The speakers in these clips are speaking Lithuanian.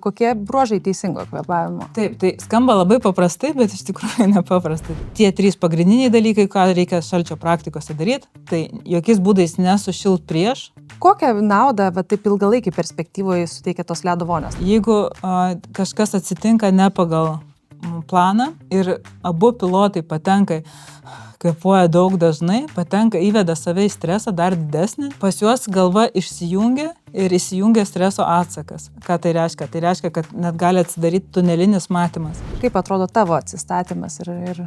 Kokie bruožai teisingo kvėpavimo? Taip, tai skamba labai paprastai, bet iš tikrųjų nepaprastai. Tie 3 pagrindiniai dalykai, ką reikia šalčio praktikose daryti, tai jokiais būdais nesušilt prieš. Kokią naudą, taip ilgalaikį perspektyvoje suteikia tos ledo vonios? Jeigu kažkas atsitinka ne pagal planą ir abu pilotai patenka, kvėpuoja daug dažnai, įveda save į stresą dar didesnį, pas juos galva išsijungia ir įsijungia streso atsakas. Ką tai reiškia? Tai reiškia, kad net gali atsidaryti tunelinis matymas. Kaip atrodo tavo atsistatymas ir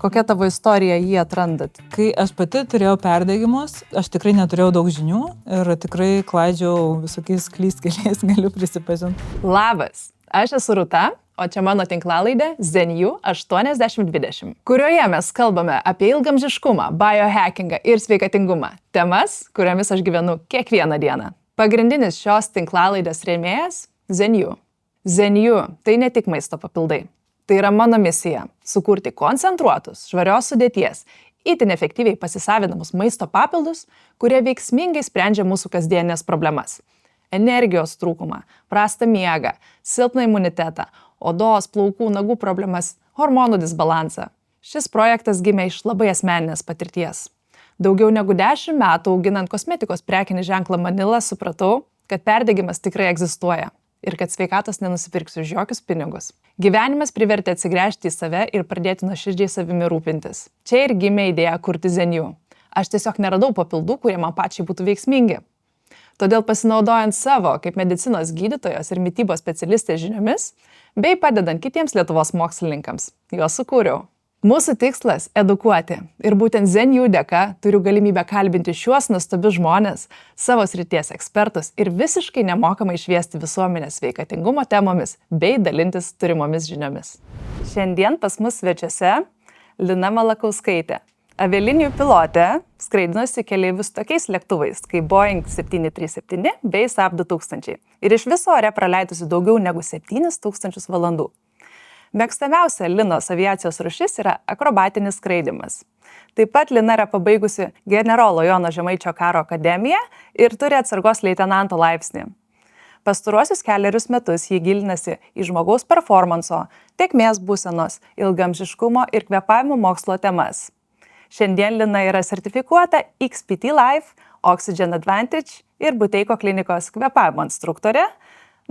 kokia tavo istorija jį atrandat? Kai aš pati turėjau perdegimus, aš tikrai neturėjau daug žinių ir tikrai klaidžiau visokiais klystkeliais, galiu prisipažinti. Labas, aš esu Rūta. O čia mano tinklalaidė Zenju 8020, kurioje mes kalbame apie ilgamžiškumą, biohackingą ir sveikatingumą. Temas, kuriomis aš gyvenu kiekvieną dieną. Pagrindinis šios tinklalaidės rėmėjas – Zenju. Zenju – tai ne tik maisto papildai. Tai yra mano misija – sukurti koncentruotus, švarios sudėties, itin efektyviai pasisavinamus maisto papildus, kurie veiksmingai sprendžia mūsų kasdienės problemas. Energijos trūkumą, prastą miegą, silpną imunitetą, odos, plaukų, nagų problemas, hormonų disbalansą. Šis projektas gimė iš labai asmeninės patirties. Daugiau negu 10 metų auginant kosmetikos prekinį ženklą Manila supratau, kad perdegimas tikrai egzistuoja ir kad sveikatos nenusipirksiu už jokius pinigus. Gyvenimas privertė atsigręžti į save ir pradėti nuoširdžiai savimi rūpintis. Čia ir gimė idėja kurti Zenju. Aš tiesiog neradau papildų, kurie man pačiai būtų veiksmingi. Todėl pasinaudojant savo kaip medicinos gydytojos ir mitybos specialistės žiniomis, bei padedant kitiems Lietuvos mokslininkams, juos sukūriau. Mūsų tikslas – edukuoti. Ir būtent Zenju dėka turiu galimybę kalbinti šiuos nuostabius žmones, savo srities ekspertus ir visiškai nemokamai šviesti visuomenės sveikatingumo temomis bei dalintis turimomis žiniomis. Šiandien pas mus svečiuose Lina Malakauskaitė. Avialinijų pilotė, skraidinosi keleivius tokiais lėktuvais kaip Boeing 737 bei Saab 2000 ir iš viso ore praleidusi daugiau negu 7000 valandų. Mėgstamiausia Linos aviacijos rūšis yra akrobatinis skraidymas. Taip pat Lina yra pabaigusi generolo Jono Žemaičio karo akademiją ir turi atsargos leitenanto laipsnį. Pastaruosius 4 metus ji gilinasi į žmogaus performanso, tėkmės būsenos, ilgamžiškumo ir kvėpavimo mokslo temas. Šiandien Lina yra sertifikuota XPT Life, Oxygen Advantage ir Buteiko klinikos kvėpavimo instruktorė.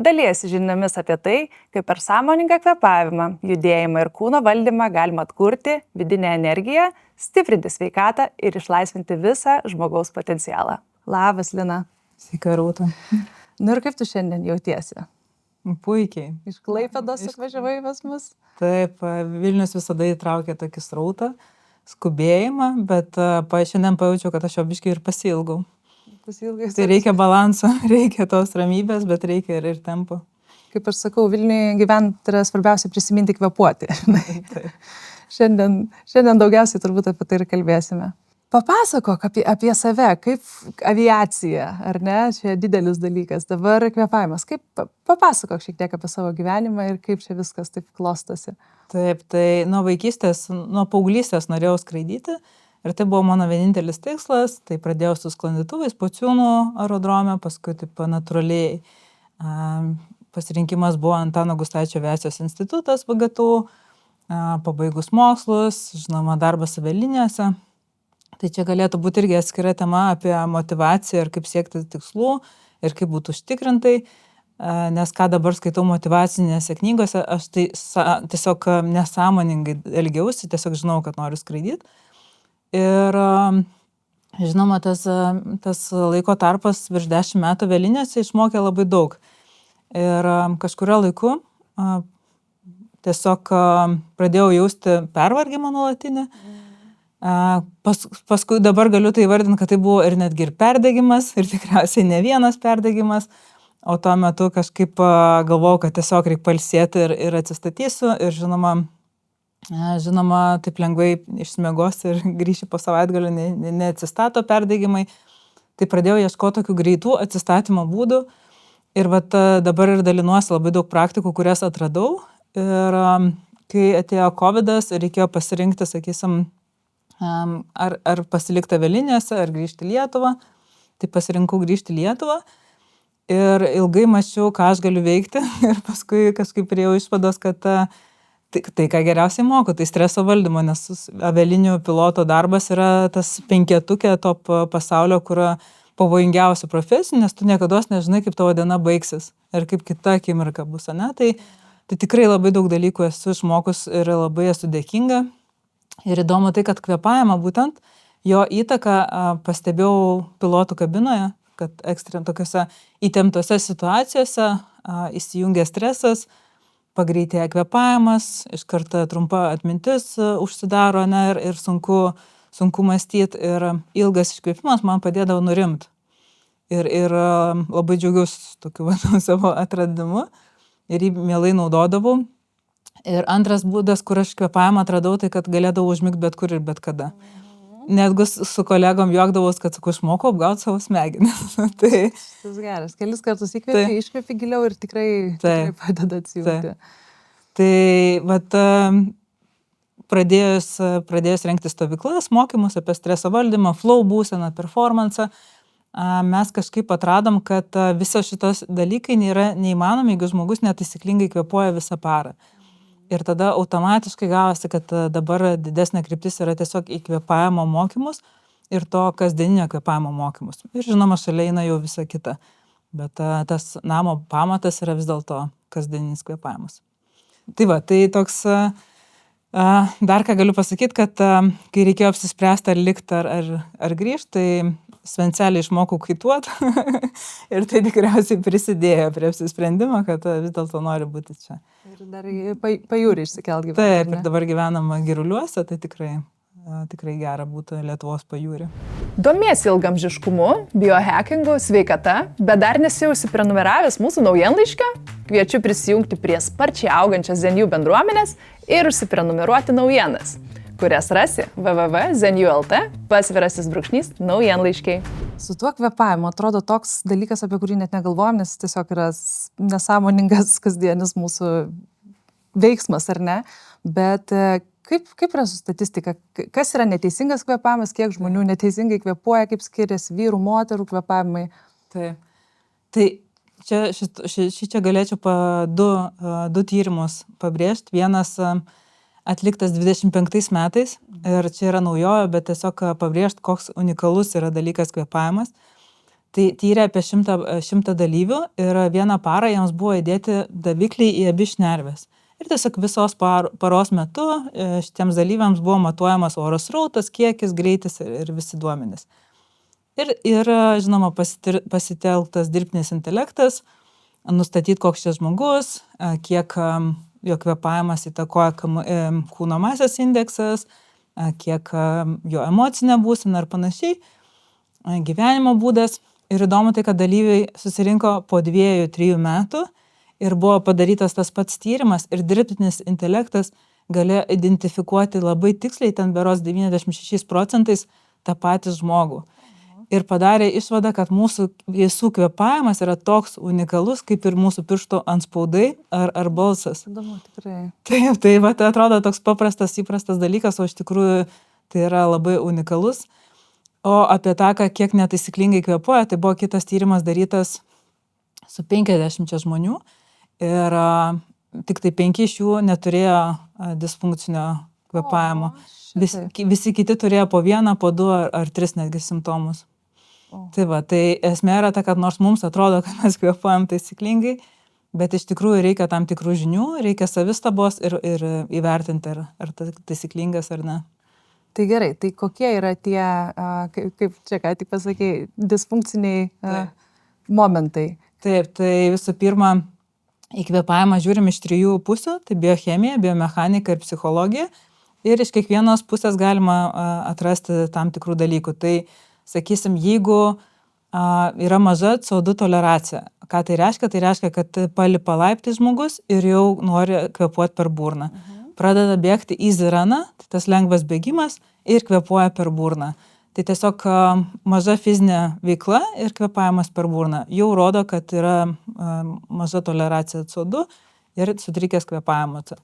Dalijasi žiniomis apie tai, kaip per sąmoningą kvėpavimą, judėjimą ir kūno valdymą galima atkurti vidinę energiją, stiprinti sveikatą ir išlaisvinti visą žmogaus potencialą. Labas, Lina. Sveika, Rūta. Ir kaip tu šiandien jautiesi? Puikiai. Iš Klaipėdos atvažiavai pas mus? Taip, Vilnius visada įtraukia tokį srautą, skubėjimą, bet šiandien pajaučiau, kad aš jo biškai ir pasilgau. Tai reikia balanso, reikia tos ramybės, bet reikia ir tempo. Kaip aš sakau, Vilniuje gyventi yra svarbiausia prisiminti kvėpuoti. Šiandien daugiausiai turbūt apie tai ir kalbėsime. Papasakok apie save, kaip aviacija, ar ne? Čia didelis dalykas. Dabar kvėpavimas. Papasakok šiek tiek apie savo gyvenimą ir kaip čia viskas taip klostosi. Taip, tai nuo paauglystės norėjau skraidyti ir tai buvo mano vienintelis tikslas. Tai pradėjau su sklandytuvais Pociūnų aerodrome, paskui taip natūraliai pasirinkimas buvo Antano Gustaičio aviacijos institutas VGTU, pabaigus mokslus, žinoma, darbas avialinijose. Tai čia galėtų būti irgi atskira tema apie motivaciją ir kaip siekti tikslų ir kaip būtų užtikrintai, nes ką dabar skaitau motyvacinėse knygose, aš tai tiesiog nesąmoningai elgiausi, tiesiog žinau, kad noriu skraidyti. Ir žinoma, tas laiko tarpas virš 10 metų avialinijose išmokė labai daug. Ir kažkurio laiku tiesiog pradėjau jausti pervargimą nuolatinį. Paskui dabar galiu tai įvardinti, kad tai buvo ir netgi ir perdegimas, ir tikriausiai ne vienas perdegimas, o tuo metu kažkaip galvojau, kad tiesiog reikia pailsėti ir atsistatysiu ir žinoma, taip lengvai išsimiegosiu ir grįšiu po savaitgalio, neatsistato perdegimai. Tai pradėjau ieškoti tokių greitų atsistatymo būdų ir dabar ir dalinuosi labai daug praktikų, kurias atradau. Ir kai atėjo COVIDas, reikėjo pasirinkti, sakysim, ar pasilikti avialinijose, ar grįžti į Lietuvą. Tai pasirinkau grįžti į Lietuvą. Ir ilgai mąsčiau, ką aš galiu veikti ir paskui kažkaip priejau išvados, kad tai, ką geriausiai moku, tai streso valdymo, nes avialinijų piloto darbas yra tas 5-tukė top pasaulio, kur pavojingiausių profesijų, nes tu niekada nežinai, kaip tavo diena baigsis ir kaip kita akimirka bus, ne? Tai tikrai labai daug dalykų esu išmokus ir labai esu dėkinga. Ir įdomu tai, kad kvėpavimą būtent jo įtaką pastebėjau pilotų kabinoje, kad tokiuose įtemptose situacijose įsijungia stresas, pagreitėja kvėpavimas, iš karto trumpa atmintis užsidaro, ne, ir sunku mąstyti, ir ilgas iškvėpimas man padėdavo nurimti. Ir labai džiaugiausi tokiu savo atradimu ir jį mielai naudodavau. Ir antras būdas, kur aš kvėpavimą atradau, tai kad galėdavau užmigti bet kur ir bet kada. Netgi su kolegom juokdavos, kad išmokau apgauti savo smegenis. Tas geras. Kelis kartus įkvėpi, iškvėpi giliau ir tikrai padeda atsijungti. Tai vat, pradėjus rengti stovyklas, mokymus apie streso valdymą, flow būseną, performansą, mes kažkaip atradom, kad visos šitos dalykai nėra neįmanomi, jeigu žmogus netaisyklingai kvėpuoja visą parą. Ir tada automatiškai gavosi, kad dabar didesnė kryptis yra tiesiog įkvėpavimo mokymus ir to kasdieninio kvėpavimo mokymus. Ir žinoma, šalia eina jau visa kita. Bet tas namo pamatas yra vis dėlto kasdieninis kvėpavimas. Tai va, tai toks, dar ką galiu pasakyti, kad kai reikėjo apsispręsti ar likti ar grįžti, tai Svencelį išmokau kaituoti ir tai tikriausiai prisidėjo prie apsisprendimo, kad vis dėlto noriu būti čia. Ir dar pajūrį išsikelt gyvenimą. Taip, ir dabar gyvenam Giruliuose, tai tikrai gera būtų Lietuvos pajūrį. Domiesi ilgamžiškumu, biohackingu, sveikata, bet dar nesi užsiprenumeravęs mūsų naujienlaiškio? Kviečiu prisijungti prie sparčiai augančios Zen You bendruomenės ir užsiprenumeruoti naujienas, kurias rasi www.zenu.lt/naujienlaiškiai. Su tuo kvėpavimu atrodo toks dalykas, apie kurį net negalvojam, nes tiesiog yra nesąmoningas kasdienis mūsų veiksmas, ar ne? Bet kaip yra su statistika? Kas yra neteisingas kvėpavimas, kiek žmonių neteisingai kvėpuoja, kaip skiriasi vyrų, moterų kvėpavimai? Taip. Tai čia galėčiau du tyrimus pabrėžti. Vienas atliktas 25 metais ir čia yra naujovė, bet tiesiog pabrėžti, koks unikalus yra dalykas kvėpavimas. Tai tyrė apie 100 dalyvių ir vieną parą jiems buvo įdėti davikliai į abi šnerves. Ir tiesiog visos paros metu šitiems dalyviams buvo matuojamas oro srautas, kiekis, greitis ir visi duomenys. Ir žinoma, pasitelktas dirbtinis intelektas, nustatyti, koks šis žmogus, kiek jo kvėpavimas įtakoja kūno masės indeksas, kiek jo emocinė būsena ir panašiai, gyvenimo būdas. Ir įdomu tai, kad dalyviai susirinko po 2-3 metų ir buvo padarytas tas pats tyrimas ir dirbtinis intelektas galėjo identifikuoti labai tiksliai, ten berods 96% tą patį žmogų. Ir padarė išvadą, kad mūsų visų kvėpavimas yra toks unikalus, kaip ir mūsų piršto antspaudai ar balsas. Įdomu, tikrai. Taip, tai atrodo toks paprastas, įprastas dalykas, o iš tikrųjų tai yra labai unikalus. O apie tą, kiek netaisyklingai kvėpuoja, tai buvo kitas tyrimas darytas su 50 žmonių ir tik tai 5 iš jų neturėjo disfunkcinio kvėpavimo. Visi kiti turėjo po 1, po 2 ar 3 netgi simptomus. Tai va, tai esmė yra ta, kad nors mums atrodo, kad mes kvėpuojam taisyklingai, bet iš tikrųjų reikia tam tikrų žinių, reikia savistabos ir įvertinti, ar taisyklingas ar ne. Tai gerai, tai kokie yra tie, kaip čia ką tik pasakėjai, disfunkciniai momentai? Taip, tai visų pirma, į kvėpavimą žiūrim iš 3 pusių, tai biochemija, biomechanika ir psichologija. Ir iš kiekvienos pusės galima atrasti tam tikrų dalykų. Tai, sakysim, jeigu yra maža CO2 toleracija, ką tai reiškia? Tai reiškia, kad palipa laiptais žmogus ir jau nori kvėpuoti per burną. Pradeda bėgti easy run'ą, tai tas lengvas bėgimas ir kvėpuoja per burną. Tai tiesiog maža fizinė veikla ir kvėpavimas per burną jau rodo, kad yra maža toleracija CO2 ir sutrikęs kvėpavimas.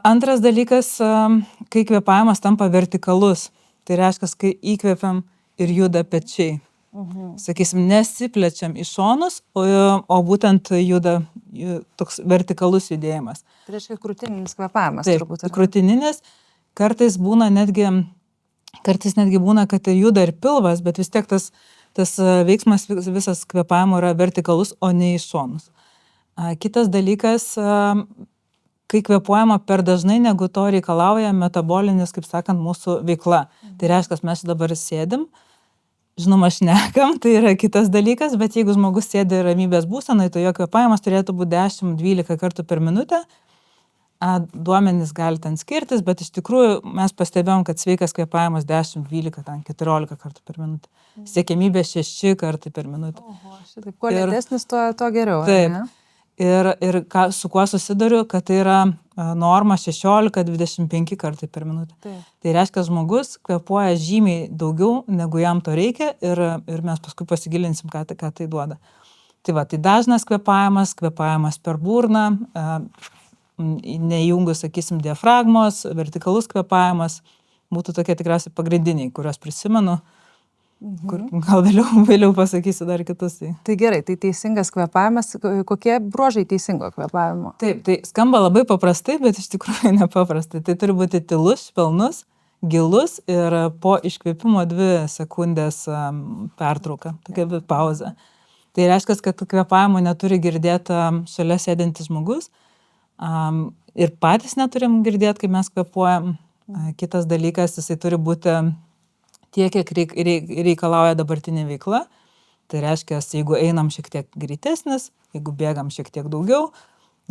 Antras dalykas, kai kvėpavimas tampa vertikalus, tai reiškia, kai įkvėpiam ir juda pečiai. Sakysim, nesiplečiam į šonus, o būtent juda toks vertikalus judėjimas. Tai reiškia krūtininis kvėpavimas Taip, turbūt. ar ne? krūtininis, kartais netgi būna, kad juda ir pilvas, bet vis tiek tas veiksmas visas kvėpavimo yra vertikalus, o ne į šonus. Kitas dalykas, kai kvėpuojama per dažnai, negu to reikalauja metabolinis, kaip sakant, mūsų veikla. Tai reiškia, mes dabar sėdim, žinoma, šnekam, tai yra kitas dalykas, bet jeigu žmogus sėdi ramybės būsenai, tai jo kvėpavimas turėtų būti 10-12 kartų per minutę. Duomenys gali ten skirtis, bet iš tikrųjų mes pastebėjom, kad sveikas kvėpavimas 10-12, 14 kartų per minutę. Siekiamybė 6 kartai per minutę. Oho, šitaip, kuo lėtesnis, tuo geriau. ar Taip. ne? Ir su kuo susiduriu, kad tai yra norma 16-25 kartai per minutę. Taip. Tai reiškia, žmogus kvėpuoja žymiai daugiau, negu jam to reikia ir mes paskui pasigilinsim, ką tai duoda. Tai va, tai dažnas kvėpavimas per burną, neįjungus, sakysim, diafragmos, vertikalus kvėpavimas, būtų tokie tikriausiai pagrindiniai, kuriuos prisimenu, kur gal vėliau pasakysiu dar kitus. Tai gerai, tai teisingas kvėpavimas, kokie bruožai teisingo kvėpavimo? Taip, tai skamba labai paprastai, bet iš tikrųjų nepaprastai. Tai turi būti tylus, švelnus, gilus ir po iškvėpimo 2 sekundės pertrauka, tokia pauzė. Tai reiškia, kad kvėpavimo neturi girdėti šalia sėdintis žmogus ir patys neturim girdėti, kai mes kvėpuojam. Kitas dalykas, jisai turi būti tiek, kiek reikalauja dabartinė veikla. Tai reiškia, jeigu einam šiek tiek greitesnis, jeigu bėgam šiek tiek daugiau,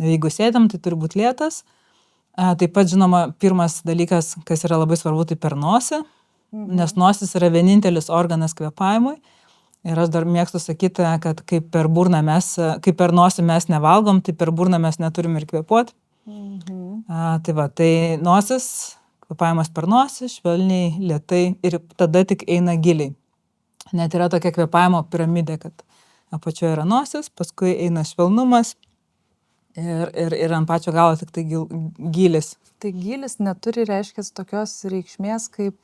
jeigu sėdam, tai turi būti lėtas. Taip pat, žinoma, pirmas dalykas, kas yra labai svarbu, tai per nosį, nes nosis yra vienintelis organas kvėpavimui. Ir aš dar mėgstu sakyti, kad kaip per nosį mes nevalgom, tai per burną mes neturim ir kvėpuoti. Tai va, tai nosis, kvėpavimas per nosį, švelniai, lėtai ir tada tik eina giliai. Net yra tokia kvėpavimo piramidė, kad apačioje yra nosis, paskui eina švelnumas ir ant pačio galo tik tai gilis. Tai gilis neturi, reiškia, tokios reikšmės, kaip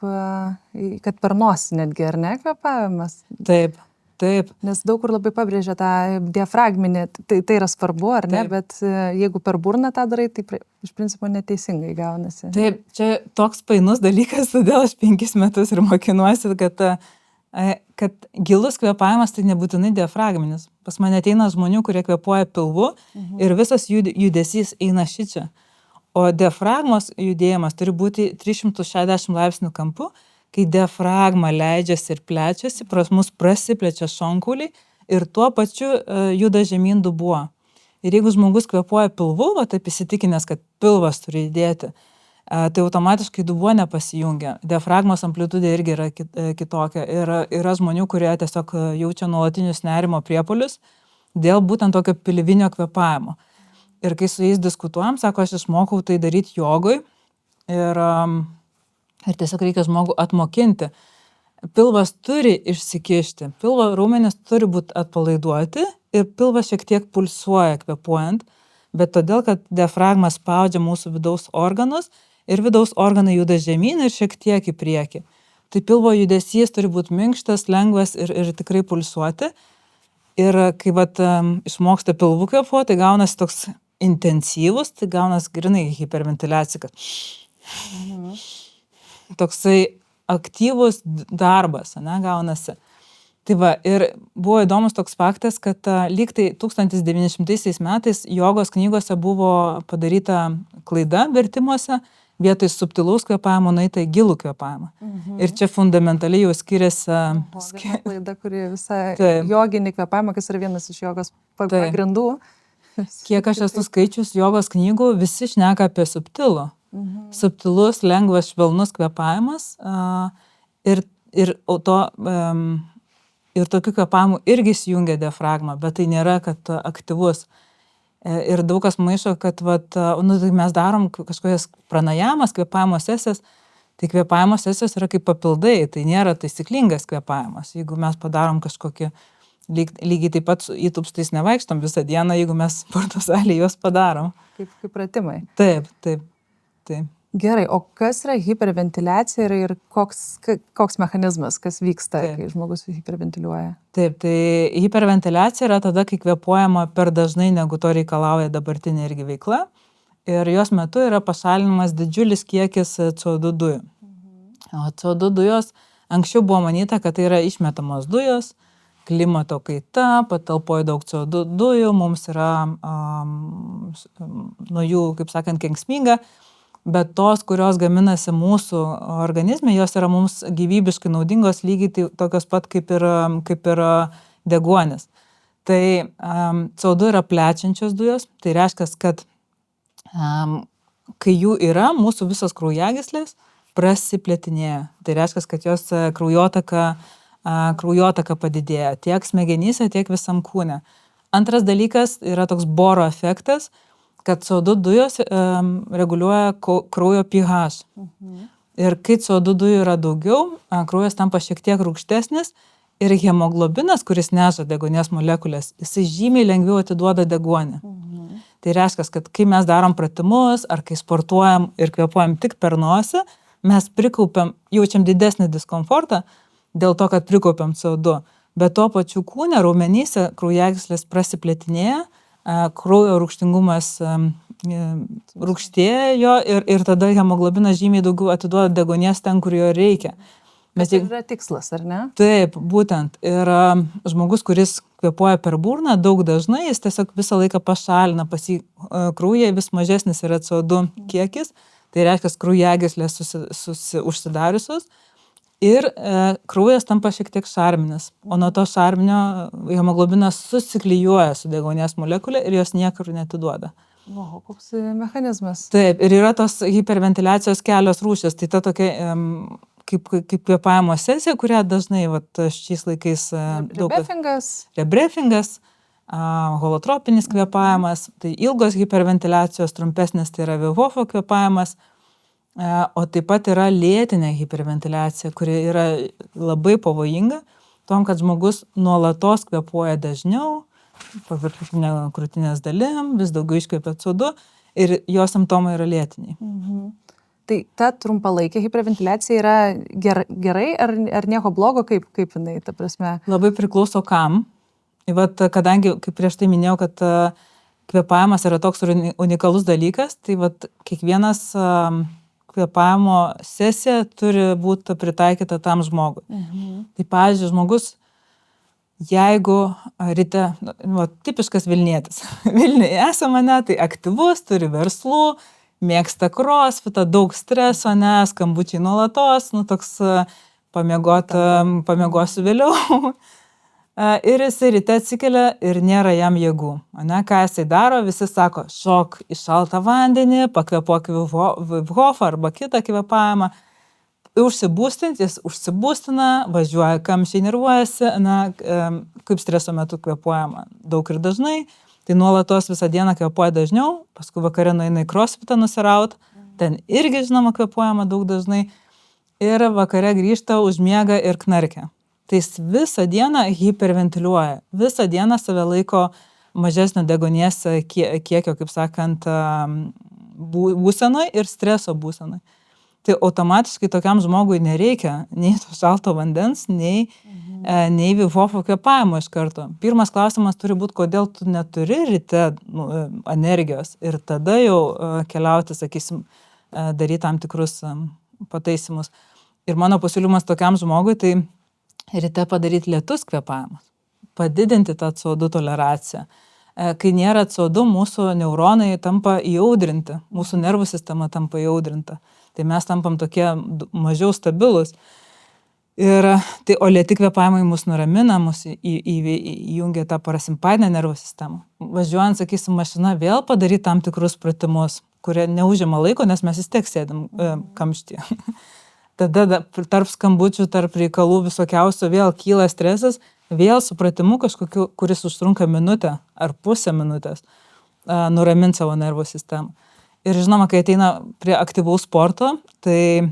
kad per nosį netgi, ar ne, kvėpavimas? Taip. Nes daug kur labai pabrėžia tą diafragminį, tai yra svarbu, ar ne, bet jeigu per burną tą darai, tai iš principo neteisingai gaunasi. Taip, čia toks painus dalykas, todėl aš 5 metus ir mokinuosi, kad gilus kvėpavimas tai nebūtinai diafragminis. Pas mane ateina žmonių, kurie kvėpuoja pilvu ir visas judesys eina šičia. O diafragmos judėjimas turi būti 360 laipsnių kampu, kai diafragma leidžiasi ir plečiasi, mus prasiplečia šonkauliai ir tuo pačiu juda žemyn dubuo. Ir jeigu žmogus kvėpuoja pilvu, taip įsitikinęs, kad pilvas turi judėti, tai automatiškai dubuo nepasijungia. Diafragmos amplitudė irgi yra kitokia. Ir yra žmonių, kurie tiesiog jaučia nuolatinius nerimo priepuolius dėl būtent tokio pilvinio kvėpavimo. Ir kai su jais diskutuojam, sako, aš išmokau tai daryti jogoj ir tiesiog reikia žmogų atmokinti. Pilvas turi išsikišti, pilvo raumenys turi būti atpalaiduoti ir pilvas šiek tiek pulsuoja kvėpuojant, bet todėl, kad diafragma spaudžia mūsų vidaus organus ir vidaus organai juda žemyn ir šiek tiek į priekį. Tai pilvo judesys turi būti minkštas, lengvas ir tikrai pulsuoti. Ir kai išmoksta pilvu kvėpuoti, tai gaunasi toks intensyvus, tai gaunasi grinai hiperventiliacija. Toksai aktyvus darbas, gaunasi. Tai va, ir buvo įdomus toks faktas, kad lyg tai 1900 metais jogos knygose buvo padaryta klaida vertimuose, vietoj subtilaus kvėpavimo nueita į gilų kvėpavimą. Ir čia fundamentaliai jau skiriasi. Viena klaida, kuri visą joginį kvėpavimą, kas yra vienas iš jogos pagrindų. Kiek aš esu skaičius jogos knygų, visi šneka apie subtilų. Subtilus, lengvas, švelnus kvėpavimas ir tokiu kvėpavimu irgi įsijungia diafragma, bet tai nėra, kad aktyvus. Ir daug kas maišo, kad mes darom kažkokias pranajamas, kvėpavimo sesijas, tai kvėpavimo sesijos yra kaip papildai, tai nėra taisyklingas kvėpavimas. Jeigu mes padarom kažkokį, lygiai taip pat su įtūpstais nevaikštom visą dieną, jeigu mes sporto salėje juos padarom. Kaip pratimai. Taip. Gerai, o kas yra hiperventiliacija ir koks mechanizmas, kas vyksta, kai žmogus hiperventiliuoja? Taip, tai hiperventiliacija yra tada, kai kvėpuojama per dažnai, negu to reikalauja dabartinė irgi veikla. Ir jos metu yra pašalinamas didžiulis kiekis CO2 dujų. O CO2 dujos anksčiau buvo manyta, kad tai yra išmetamos dujos, klimato kaita, patalpoje daug CO2 dujų, mums yra nuo jų, kaip sakant, kenksminga. Bet tos, kurios gaminasi mūsų organizme, jos yra mums gyvybiškai naudingos, lygiai tokios pat kaip ir deguonis. Tai CO2 yra plečiančios dujos, tai reiškia, kad kai jų yra, mūsų visos kraujagyslės prasiplėtinėja. Tai reiškia, kad jos kraujotaka padidėja tiek smegenyse, tiek visam kūne. Antras dalykas yra toks boro efektas, kad CO2 dujos reguliuoja kraujo pH. Ir kai CO2 dujų yra daugiau, kraujas tampa šiek tiek rūgštesnis ir hemoglobinas, kuris neša deguonies molekulės, jisai žymiai lengviau atiduoda deguonį. Tai reiškia, kad kai mes darom pratimus ar kai sportuojam ir kvėpuojam tik per nosį, mes jaučiam didesnį diskomfortą dėl to, kad prikaupiam CO2. Bet tuo pačiu kūne, raumenyse kraujagyslės prasiplėtinėja, kraujo rūgštingumas rūgštėjo ir tada hemoglobinas žymiai daugiau atiduoda deguonies ten, kur jo reikia. Bet tai yra tikslas, ar ne? Taip, būtent. Ir žmogus, kuris kvėpuoja per burną, daug dažnai, jis tiesiog visą laiką pašalina, pas jį kraujyje vis mažesnis yra CO2 kiekis, tai reiškia, kraujagyslės užsidariusios. Ir kraujas tampa šiek tiek šarminis, o nuo to šarminio hemoglobinas susiklijuoja su deguonies molekulė ir jos niekur neatiduoda. O, koks mechanizmas? Taip, ir yra tos hiperventiliacijos kelios rūšės, tai ta tokia kaip kvėpavimo sesija, kurią dažnai šiais laikais rebriefingas, holotropinis kvėpavimas, tai ilgos hiperventiliacijos, trumpesnės tai yra Wim Hofo kvėpavimas. O taip pat yra lėtinė hiperventiliacija, kuri yra labai pavojinga, tom, kad žmogus nuolatos kvėpuoja dažniau, paviršutinė krūtinės dalim, vis daugiau iškvėpia CO2 ir jo simptomai yra lėtiniai. Tai ta trumpalaikė hiperventiliacija yra gerai ar nieko blogo, kaip jinai, ta prasme? Labai priklauso kam. Kadangi, kaip prieš tai minėjau, kad kvėpavimas yra toks unikalus dalykas, tai kiekvienas kvėpavimo sesija turi būti pritaikyta tam žmogui. Tai pavyzdžiui, žmogus, jeigu ryte, tipiškas Vilnietis, Vilniuje esame, tai aktyvus, turi verslų, mėgsta crossfitą, daug streso, skambučiai nuolatos, toks pamiegosiu vėliau. Ir jisai ryte atsikelia ir nėra jam jėgų. Ką jisai daro, visi sako, šok į šaltą vandenį, pakvėpuok Wim Hofą arba kitą kvėpavimą. Užsibūstint, jis užsibūstina, važiuoja, kamščiai nervuojasi, kaip streso metu kvėpuojama daug ir dažnai. Tai nuolatos visą dieną kvėpuoja dažniau, paskui vakare nueina į crossfitą nusiraut, ten irgi, žinoma, kvėpuojama daug dažnai. Ir vakare grįžta, užmiega ir knarkia. Tai jis visą dieną hiperventiliuoja, visą dieną save laiko mažesnio deguonies kiekio, kaip sakant, būsenoj ir streso būsenoj. Tai automatiškai tokiam žmogui nereikia nei to šalto vandens, nei Wim Hofo kvėpavimo iš karto. Pirmas klausimas turi būti, kodėl tu neturi ryte energijos ir tada jau keliauti, sakysim, daryti tam tikrus pataisimus. Ir mano pasiūlymas tokiam žmogui, tai ryte padaryti lėtus kvėpavimus, padidinti tą CO2 toleraciją. Kai nėra CO2, mūsų neuronai tampa įaudrinti, mūsų nervų sistema tampa įaudrinta. Tai mes tampam tokie mažiau stabilus. O lėti kvėpavimai mus nuramina, mus įjungia tą parasimpatinę nervų sistemą. Važiuojant, sakysim, mašina vėl padaryti tam tikrus pratimus, kurie neužima laiko, nes mes vis tiek sėdam kamštyje. Tada tarp skambučių, tarp reikalų visokiausio vėl kyla stresas, vėl supratimu kažkokiu, kuris užtrunka minutę ar pusę minutės, nuramint savo nervų sistemą. Ir žinoma, kai ateina prie aktyvaus sporto, tai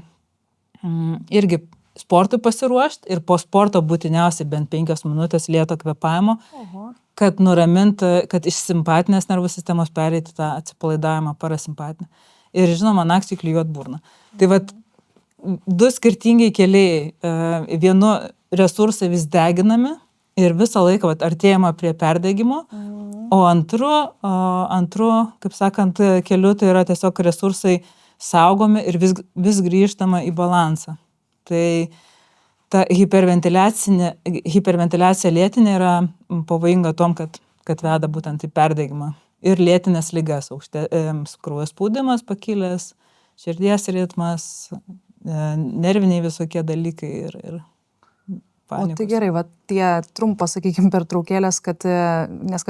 irgi sportui pasiruošti ir po sporto būtiniausiai bent 5 minutės lėto kvėpavimo, kad nuramint, kad iš simpatinės nervų sistemos pereiti tą atsipalaidavimą parasimpatinę. ir žinoma, naktį klijuot burną. Tai vat, du skirtingi keliai, vienu resursai vis deginami ir visą laiką vat, artėjama prie perdegimo, o antru, kaip sakant, keliu tai yra tiesiog resursai saugomi ir vis grįžtama į balansą. Tai ta hiperventiliacija lėtinė yra pavojinga tom, kad veda būtent į perdegimą. Ir lėtinės ligas, kraujo spaudimas pakilęs, širdies ritmas, nerviniai visokie dalykai ir panikos. O tai gerai, va, tie trumpos, sakykime, pertraukėlės, kad nes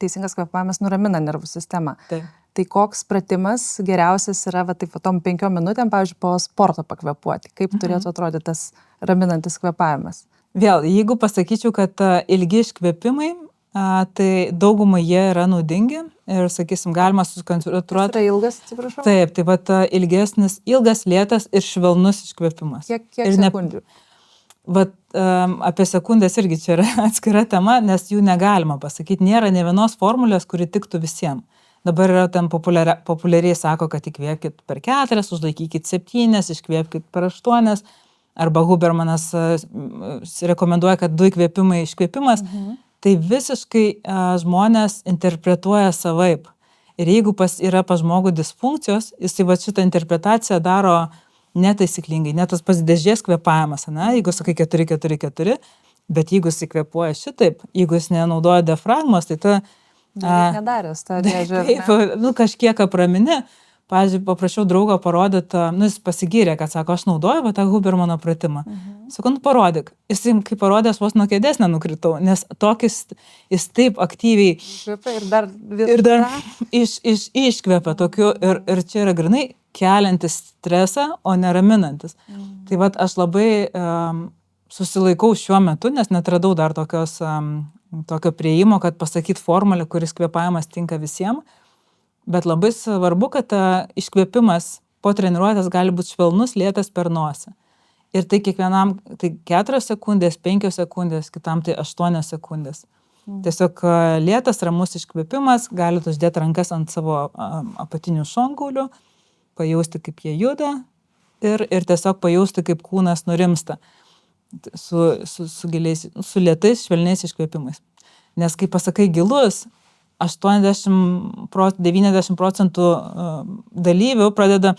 teisingas kvėpavimas nuramina nervų sistemą. Taip. Tai koks pratimas geriausias yra, va, taip, tom 5 minutėm, pavyzdžiui, po sporto pakvėpuoti? Kaip turėtų atrodyti tas raminantis kvėpavimas? Vėl, jeigu pasakyčiau, kad ilgi iškvėpimai, tai daugumai jie yra naudingi ir, sakysim, galima susikoncentruoti. Tai yra ilgas, atsiprašau? Taip, tai vat ilgas, lėtas ir švelnus iškvėpimas. Kiek sekundžių? Vat apie sekundės irgi čia yra atskira tema, nes jų negalima pasakyti. Nėra ne vienos formulės, kuri tiktų visiems. Dabar yra ten populiariai sako, kad įkvėpkit per 4, užlaikykit 7, iškvėpkit per 8. Arba Hubermanas rekomenduoja, kad 2 įkvėpimai iškvėpimas. Tai visiškai žmonės interpretuoja savaip. Ir jeigu yra pas žmogų disfunkcijos, jisai va šitą interpretaciją daro netaisyklingai, net tas pasidėžės kvėpavimas, ne? Jeigu sakai 4-4-4, bet jeigu jis įkvėpuoja šitaip, jeigu jis nenaudoja diafragmos, tai ta nedaręs tą dėžę. Taip, kažkiek apramini. Pavyzdžiui, paprašiau draugo parodyti, jis pasigyrė, kad sako, aš naudoju tą Hubermano pratimą. Sakau, parodyk. Jis, kai parodė, aš vos nuo kėdės nenukritau, nes tokis jis taip aktyviai ir dar iškvėpia tokiu ir čia yra grynai keliantis stresą, o neraminantis. Tai vat aš labai susilaikau šiuo metu, nes netradau dar tokio prieimo, kad pasakyti formulę, kuris kvėpavimas tinka visiems. Bet labai svarbu, kad iškvėpimas po treniruotės gali būti švelnus, lėtas per nosį. Ir tai kiekvienam, tai 4 sekundės, 5 sekundės, kitam tai 8 sekundės. Tiesiog lėtas, ramus iškvėpimas, galite uždėti rankas ant savo apatinių šonkaulių, pajausti, kaip jie juda ir tiesiog pajausti, kaip kūnas nurimsta su lėtais, švelniais iškvėpimais. Nes kai pasakai gilus, 80-90% dalyvių pradeda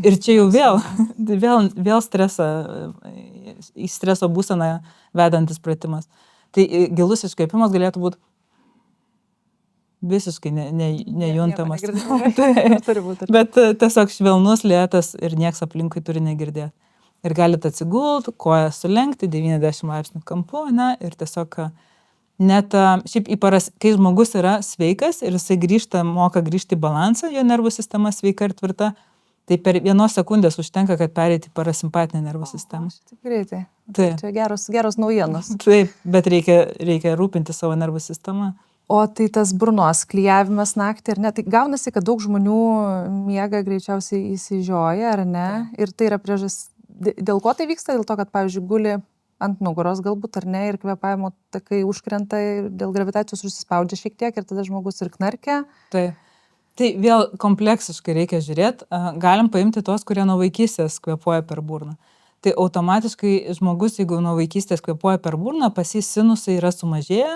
ir čia jau vėl stresą, į streso būseną vedantis pratimas. Tai gilus iškvėpimas galėtų būti visiškai nejuntamas. Bet tiesiog švelnus, lėtas ir nieks aplinkui turi negirdėti. Ir galite atsigulti, koją sulenkti 90 laipsnių kampu, ir tiesiog net šiaip kai žmogus yra sveikas ir jisai moka grįžti į balansą, jo nervų sistema sveika ir tvirta, tai per 1 sekundės užtenka, kad pereiti į parasimpatinę nervų sistemą. Taip greitai. Taip. Čia geros naujienos. Taip, bet reikia rūpinti savo nervų sistemą. O tai tas burnos klijavimas naktį, ar ne? Tai gaunasi, kad daug žmonių miega greičiausiai įsižioja, ar ne? Ir tai yra priežastis. Dėl ko tai vyksta? Dėl to, kad, pavyzdžiui, guli ant nugaros galbūt, ar ne, ir kvėpavimo takai užkrenta ir dėl gravitacijos užsispaudžia šiek tiek ir tada žmogus ir knarkia. Tai vėl kompleksiškai reikia žiūrėti. Galim paimti tuos, kurie nuo vaikystės kvėpuoja per burną. Tai automatiškai žmogus, jeigu nuo vaikystės kvėpuoja per burną, pas jį sinusai yra sumažėję,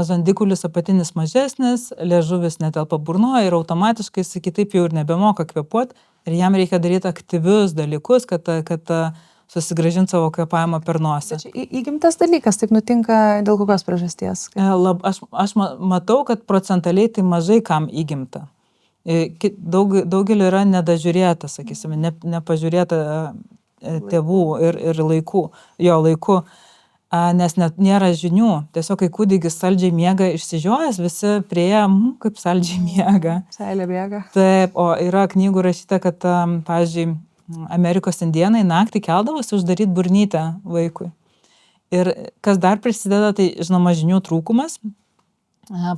žandikulis apatinis mažesnis, liežuvis netelpa burnoje ir automatiškai jis kitaip jau ir nebemoka kvėpuoti ir jam reikia daryti aktyvius dalykus, kad susigrąžinti savo kvėpavimą per nosį. Čia įgimtas dalykas, taip nutinka dėl kokios priežasties? Aš matau, kad procentaliai tai mažai kam įgimta. Daugeliu yra nedažiūrėta, sakysime, nepažiūrėta tėvų ir laikų, nes net nėra žinių. Tiesiog, kai kūdikis saldžiai miega išsižiojęs, visi prieja, kaip saldžiai miega. Seilė bėga. Taip, o yra knygų rašyta, kad, pavyzdžiui, Amerikos indėnai naktį keldavosi uždaryti burnytę vaikui. Ir kas dar prisideda, tai žinoma žinių trūkumas.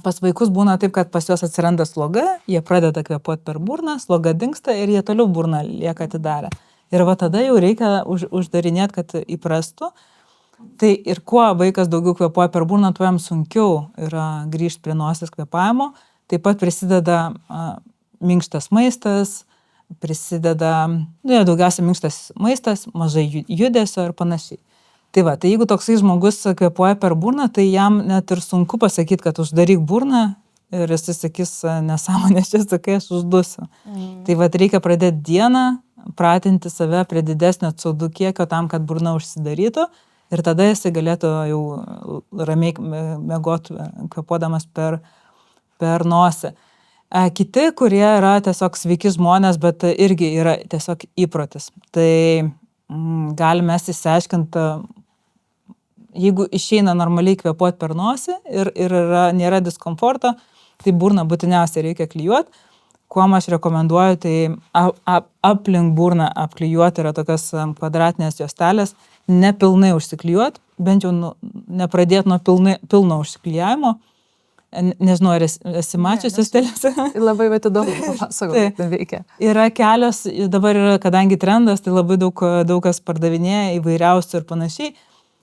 Pas vaikus būna taip, kad pas juos atsiranda sloga, jie pradeda kvėpuoti per burną, sloga dingsta ir jie toliau burną lieka atidarę. Ir va tada jau reikia uždarinėti, kad įprastų. Tai ir kuo vaikas daugiau kvėpuoja per burną, tuo jam sunkiau yra grįžti prie nosies kvėpavimo. Taip pat prisideda minkštas maistas, prisideda, daugiausia minkštas maistas, mažai judesio ir panašiai. Tai va, tai jeigu toksai žmogus kvėpuoja per burną, tai jam net ir sunku pasakyti, kad uždaryk burną ir jis sakys, nesąmonė, čia sakai, aš uždusiu. Tai va, reikia pradėti dieną, pratinti save prie didesnio CO2 kiekio tam, kad burna užsidarytų ir tada jisai galėtų jau ramiai mėgoti, kvėpuodamas per nosį. Kiti, kurie yra tiesiog sveiki žmonės, bet irgi yra tiesiog įprotis. Tai galime įsiaiškinti, jeigu išeina normaliai kvėpuoti per nosį ir nėra diskomforto, tai burną būtiniausiai reikia klijuoti. Kuom aš rekomenduoju, tai aplink burną apklijuoti yra tokios kvadratinės juostelės, nepilnai užsiklijuoti, bent jau nepradėti nuo pilno užsiklijavimo. Nežinau, ar esi mačiusi juostelėse? Labai įdomu, papasakok, kaip tai veikia. Yra kelios, dabar yra, kadangi trendas, tai labai daug kas pardavinėja įvairiausių ir panašiai,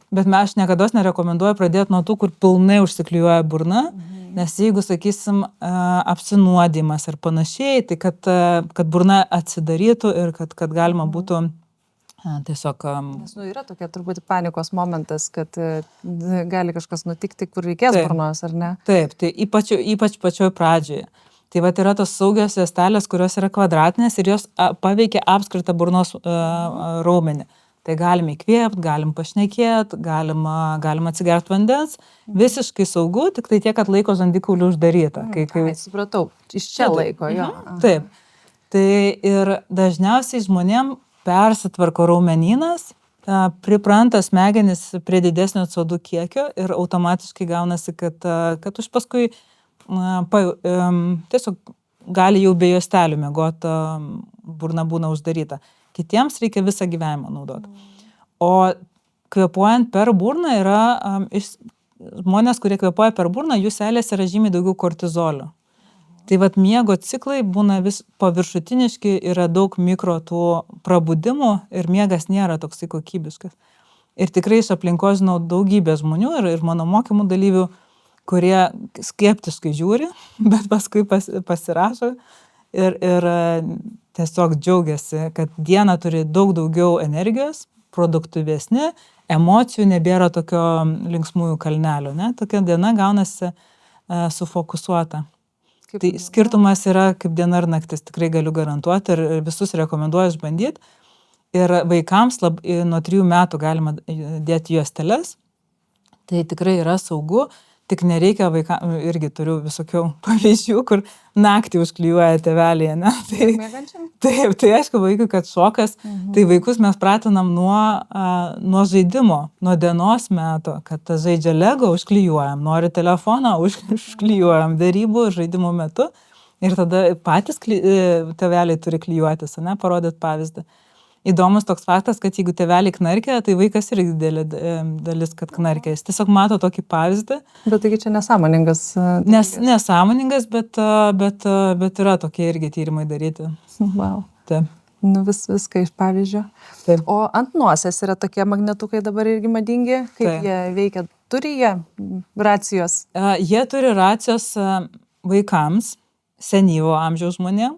bet aš niekada nerekomenduoju pradėti nuo tų, kur pilnai užsiklijuoja burna, nes jeigu, sakysim, apsinuodimas ir panašiai, tai kad burna atsidarytų ir kad galima būtų tiesiog... Nes yra tokia turbūt panikos momentas, kad gali kažkas nutikti, kur reikės burnos, ar ne? Taip, tai ypač pačioj pradžioje. Tai va yra tos saugios juostelės, kurios yra kvadratinės ir jos paveikia apskritą burnos raumenį. Tai galim įkvėpti, galim pašnekėti, galim atsigerti vandens, visiškai saugu, tik tai tiek, kad laiko žandikaulį uždaryta. Supratau, iš čia laiko, jo. Taip, tai ir dažniausiai žmonėm persitvarko raumenynas, pripranta smegenis prie didesnio CO2 kiekio ir automatiškai gaunasi, kad už paskui tiesiog gali jau be juostelių miegoti, burna būna uždaryta. Kitiems reikia visą gyvenimą naudoti. O kvėpuojant per burną yra, žmonės, kurie kvėpuoja per burną, jų seilėse yra žymiai daugiau kortizolio. Tai vat miego ciklai būna vis paviršutiniški, yra daug mikro tų prabudimų ir miegas nėra toksai kokybiškas. Ir tikrai iš aplinkos žinau daugybę žmonių ir mano mokymų dalyvių, kurie skeptiškai žiūri, bet paskui pasirašo ir tiesiog džiaugiasi, kad diena turi daug daugiau energijos, produktyvesni, emocijų nebėra tokio linksmųjų kalnelių, ne? Tokia diena gaunasi sufokusuota. Tai skirtumas yra kaip diena ir naktis, tikrai galiu garantuoti ir visus rekomenduoju išbandyti. Ir vaikams nuo 3 metų galima dėti juosteles, tai tikrai yra saugu. Tik nereikia vaikams, irgi turiu visokių pavyzdžių, kur naktį užklijuoja tėvelėje, ne? Taip, tai aišku vaikui, kad šokas, tai vaikus mes pratinam nuo žaidimo, nuo dienos meto, kad žaidžia Lego, užklijuojam, nori telefoną, užklijuojam darybų žaidimų metu ir tada patys tėveliai turi klijuotis, ne, parodyti pavyzdį. Įdomus toks faktas, kad jeigu tėveliai knarkia, tai vaikas irgi didelė dalis, kad knarkia. Jis tiesiog mato tokį pavyzdį. Bet taigi čia nesąmoningas. Nesąmoningas, bet yra tokie irgi tyrimai daryti. Wow. Taip. Viską iš pavyzdžio. Taip. O ant nosės yra tokie magnetukai dabar irgi madingi. Kaip jie veikia? Turi jie racijos? Jie turi racijos vaikams, senyvo amžiaus žmonėm.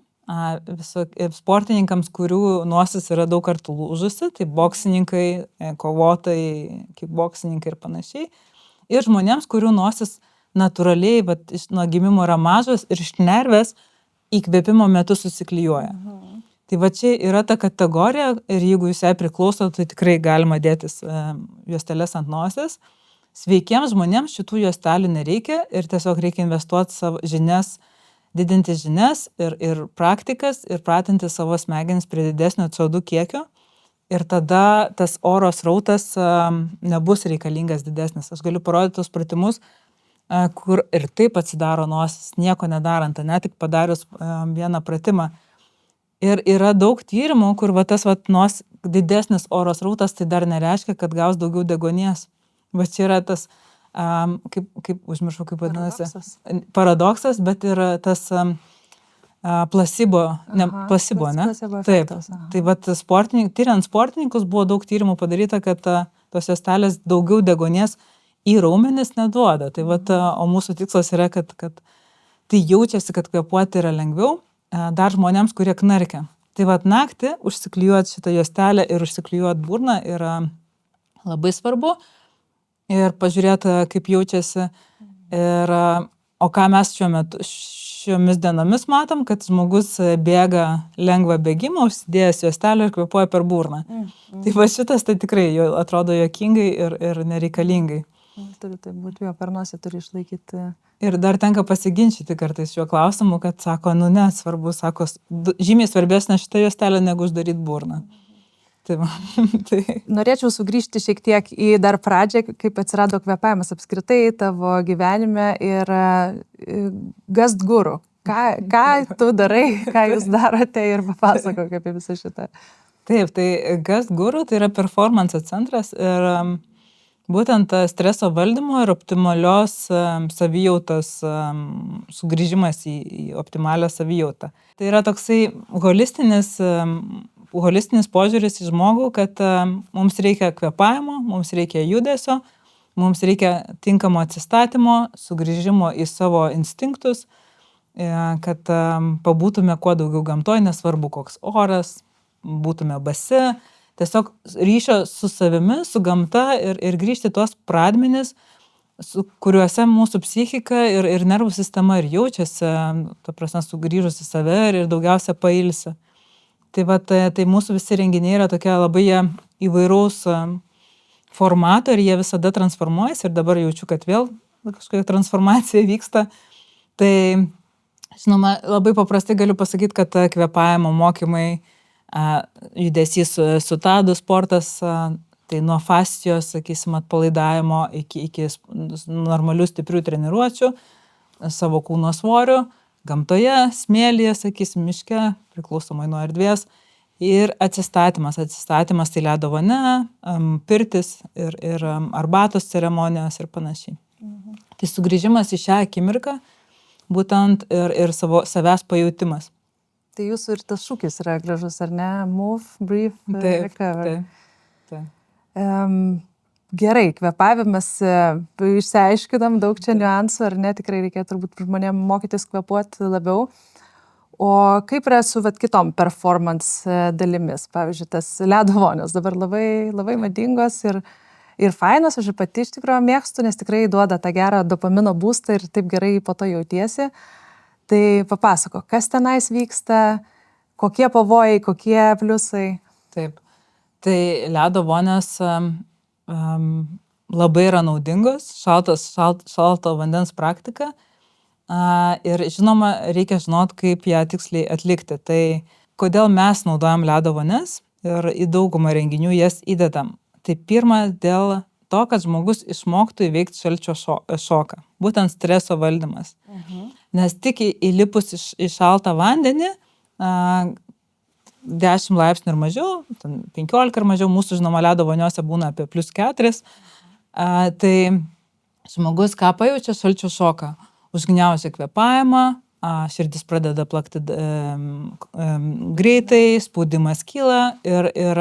Sportininkams, kurių nosis yra daug kartų lūžusi, tai boksininkai, kovotojai, kickboksininkai ir panašiai. Ir žmonėms, kurių nosis natūraliai, bet nuo gimimo yra mažas ir iš nervės įkvėpimo metu susiklijuoja. Tai va čia yra ta kategorija ir jeigu jūs jai priklauso, tai tikrai galima dėtis juosteles ant nosies. Sveikiems žmonėms šitų juostelių nereikia ir tiesiog reikia investuoti savo žinias, didinti žinias ir praktikas ir pratinti savo smegenis prie didesnio CO2 kiekio ir tada tas oro srautas nebus reikalingas didesnis. Aš galiu parodyti tos pratimus, kur ir taip atsidaro nosis, nieko nedarant, ne tik padarius vieną pratimą. Ir yra daug tyrimų, kur tas didesnis oro srautas, tai dar nereiškia, kad gaus daugiau deguonies. Va čia yra tas kaip užmiršau, kaip vadinasi, paradoksas, bet ir tas placebo, ne? Taip. Tai vat tyriant sportininkus buvo daug tyrimų padaryta, kad tos juostelės daugiau deguonies į raumenis neduoda. Tai vat, o mūsų tikslas yra, kad tai jaučiasi, kad kvėpuoti yra lengviau dar žmonėms, kurie knarkia. Tai vat naktį užsiklijuot šitą juostelę ir užsiklijuot burną yra labai svarbu ir pažiūrėti, kaip jaučiasi. Ir, o ką mes šiomis dienomis matom, kad žmogus bėga lengvą bėgimą, užsidėjęs juostelę ir kvėpuoja per burną. Tai va šitas tai tikrai jau atrodo juokingai ir nereikalingai. Tai būtų jo per nosį turi išlaikyti. Ir dar tenka pasiginčyti kartais šiuo klausimu, kad sako, nu ne, svarbu, sako, žymiai svarbesnė šitą juostelę negu uždaryti burną. Tai. Norėčiau sugrįžti šiek tiek į dar pradžią, kaip atsirado kvėpavimas apskritai tavo gyvenime ir Gast Guru. Ką tu darai, ką jūs darote ir papasakok apie visą šitą. Taip, tai Gast Guru tai yra performance centras ir būtent streso valdymo ir optimalios savijautos sugrįžimas į optimalią savijautą. Tai yra toksai holistinis požiūris į žmogų, kad mums reikia kvėpavimo, mums reikia judesio, mums reikia tinkamo atsistatymo, sugrįžimo į savo instinktus, kad pabūtume kuo daugiau gamtoje, nesvarbu koks oras, būtume basi, tiesiog ryšio su savimi, su gamta ir grįžti tuos pradmenis, kuriuose mūsų psichika ir nervų sistema ir jaučiasi, ta prasme, sugrįžus į save ir daugiausia pailsi. Tai mūsų visi renginiai yra tokie labai įvairaus formato ir jie visada transformuojasi ir dabar jaučiu, kad vėl kažkokia transformacija vyksta. Tai, žinoma, labai paprastai galiu pasakyti, kad kvėpavimo mokymai, judesys su tadu sportas, tai nuo fascijos, sakysim, atpalaidavimo iki normalių stiprių treniruočių, savo kūno svorių, gamtoje, smėlyje, sakysim, miške, priklausomai nuo erdvės. Ir atsistatymas tai ledo vonia, pirtis ir arbatos ceremonijos ir panašiai. Tai sugrįžimas į šią akimirką, būtent ir savęs pajautimas. Tai jūsų ir tas šūkis yra gražus, ar ne? Move, breathe, recover. Taip. Gerai, kvėpavimas, išsiaiškinam daug čia niuansų, ar ne? Tikrai reikia turbūt žmonėm mokytis kvėpuoti labiau. O kaip yra su kitom performance dalimis? Pavyzdžiui, tas ledo vonios dabar labai, labai madingos ir fainos, aš pati iš tikrųjų mėgstu, nes tikrai duoda tą gerą dopamino boostą ir taip gerai po to jautiesi. Tai papasako, kas tenais vyksta, kokie pavojai, kokie pliusai. Taip, tai ledo vonios labai yra naudingos, šalto vandens praktika ir žinoma, reikia žinot, kaip ją tiksliai atlikti. Tai kodėl mes naudojam ledo vonias ir į daugumą renginių jas įdedam. Tai pirma, dėl to, kad žmogus išmoktų įveikti šalčio šoką, būtent streso valdymas. Nes tik įlipus į šaltą vandenį, 10 laipsnių ir mažiau, 15 ir mažiau, mūsų žinoma ledo voniose būna apie +4, tai žmogus ką pajaučia šalčio šoką, užgniaužia kvėpavimą, širdis pradeda plakti greitai, spaudimas kyla ir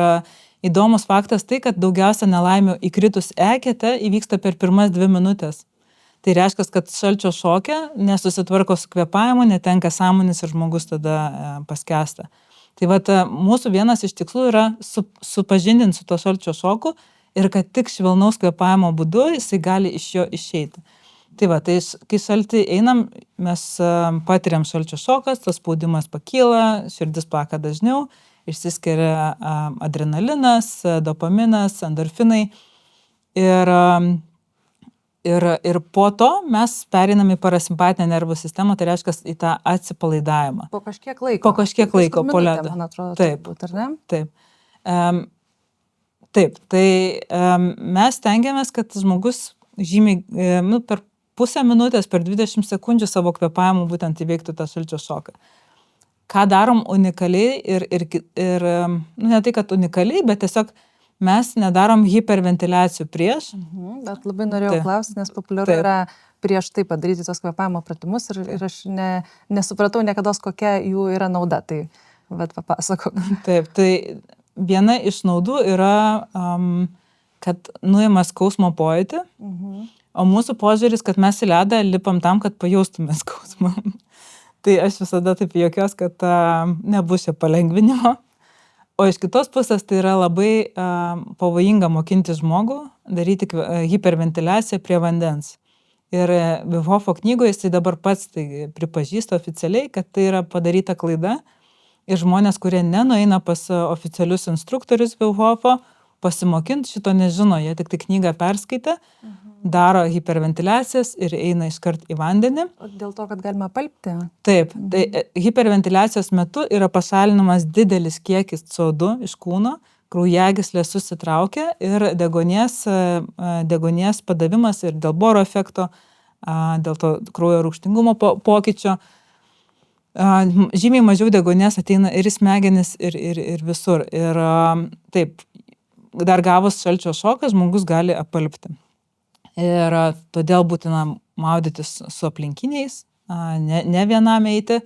įdomus faktas tai, kad daugiausia nelaimių įkritus ekete įvyksta per pirmas 2 minutės. Tai reiškia, kad šalčio šoke nesusitvarko su kvėpavimu, netenka sąmonės ir žmogus tada paskęsta. Tai mūsų vienas iš tikslų yra supažindinti su to šalčio šoku ir kad tik švelnaus kvėpavimo būdu jisai gali iš jo išeiti. Tai kai šaltį einam, mes patiriam šalčio šokas, tas spaudimas pakyla, širdis plaka dažniau, išsiskiria adrenalinas, dopaminas, endorfinai ir po to mes pereinam į parasimpatinę nervų sistemą, tai reiškia į tą atsipalaidavimą. Po kažkiek laiko. Po kažkiek laiko, po ledo. Man atrodo, taip, būt, ar ne? Taip. Taip, tai mes tengiamės, kad žmogus žymiai per pusę minutės, per 20 sekundžių savo kvėpavimu būtent įveiktų tą šalčio šoką. Ką darom unikaliai ir ne tai, kad unikaliai, bet tiesiog mes nedarom hiperventiliacijų prieš. Bet labai norėjau klausti, nes populiaru yra prieš tai padaryti tos kvėpavimo pratimus ir aš nesupratau niekada, kokia jų yra nauda. Tai papasakok. Taip, tai viena iš naudų yra, kad nuima skausmo pojūtį, o mūsų požiūris, kad mes į ledą lipam tam, kad pajaustume skausmą. Tai aš visada taip juokiuos, kad nebus čia palengvinimo. O iš kitos pusės tai yra labai pavojinga mokinti žmogų daryti hiperventiliaciją prie vandens. Ir Wim Hofo knygoje jisai dabar pats tai pripažįsta oficialiai, kad tai yra padaryta klaida. Ir žmonės, kurie nenueina pas oficialius instruktorius Wim Hofo, pasimokinti šito nežino, jie tik tai knygą perskaitę, daro hiperventiliacijas ir eina iškart į vandenį. Dėl to, kad galima palpti. Taip, tai hiperventiliacijos metu yra pašalinamas didelis kiekis CO2 iš kūno, kraujagyslės susitraukia ir deguonies padavimas ir dėl boro efekto, dėl to kraujo rūgštingumo pokyčio, žymiai mažiau deguonies ateina ir į smegenis, ir visur. Ir taip, dar gavus šalčio šoką, žmogus gali apalpti. Ir todėl būtina maudytis su aplinkiniais, ne vienam eiti,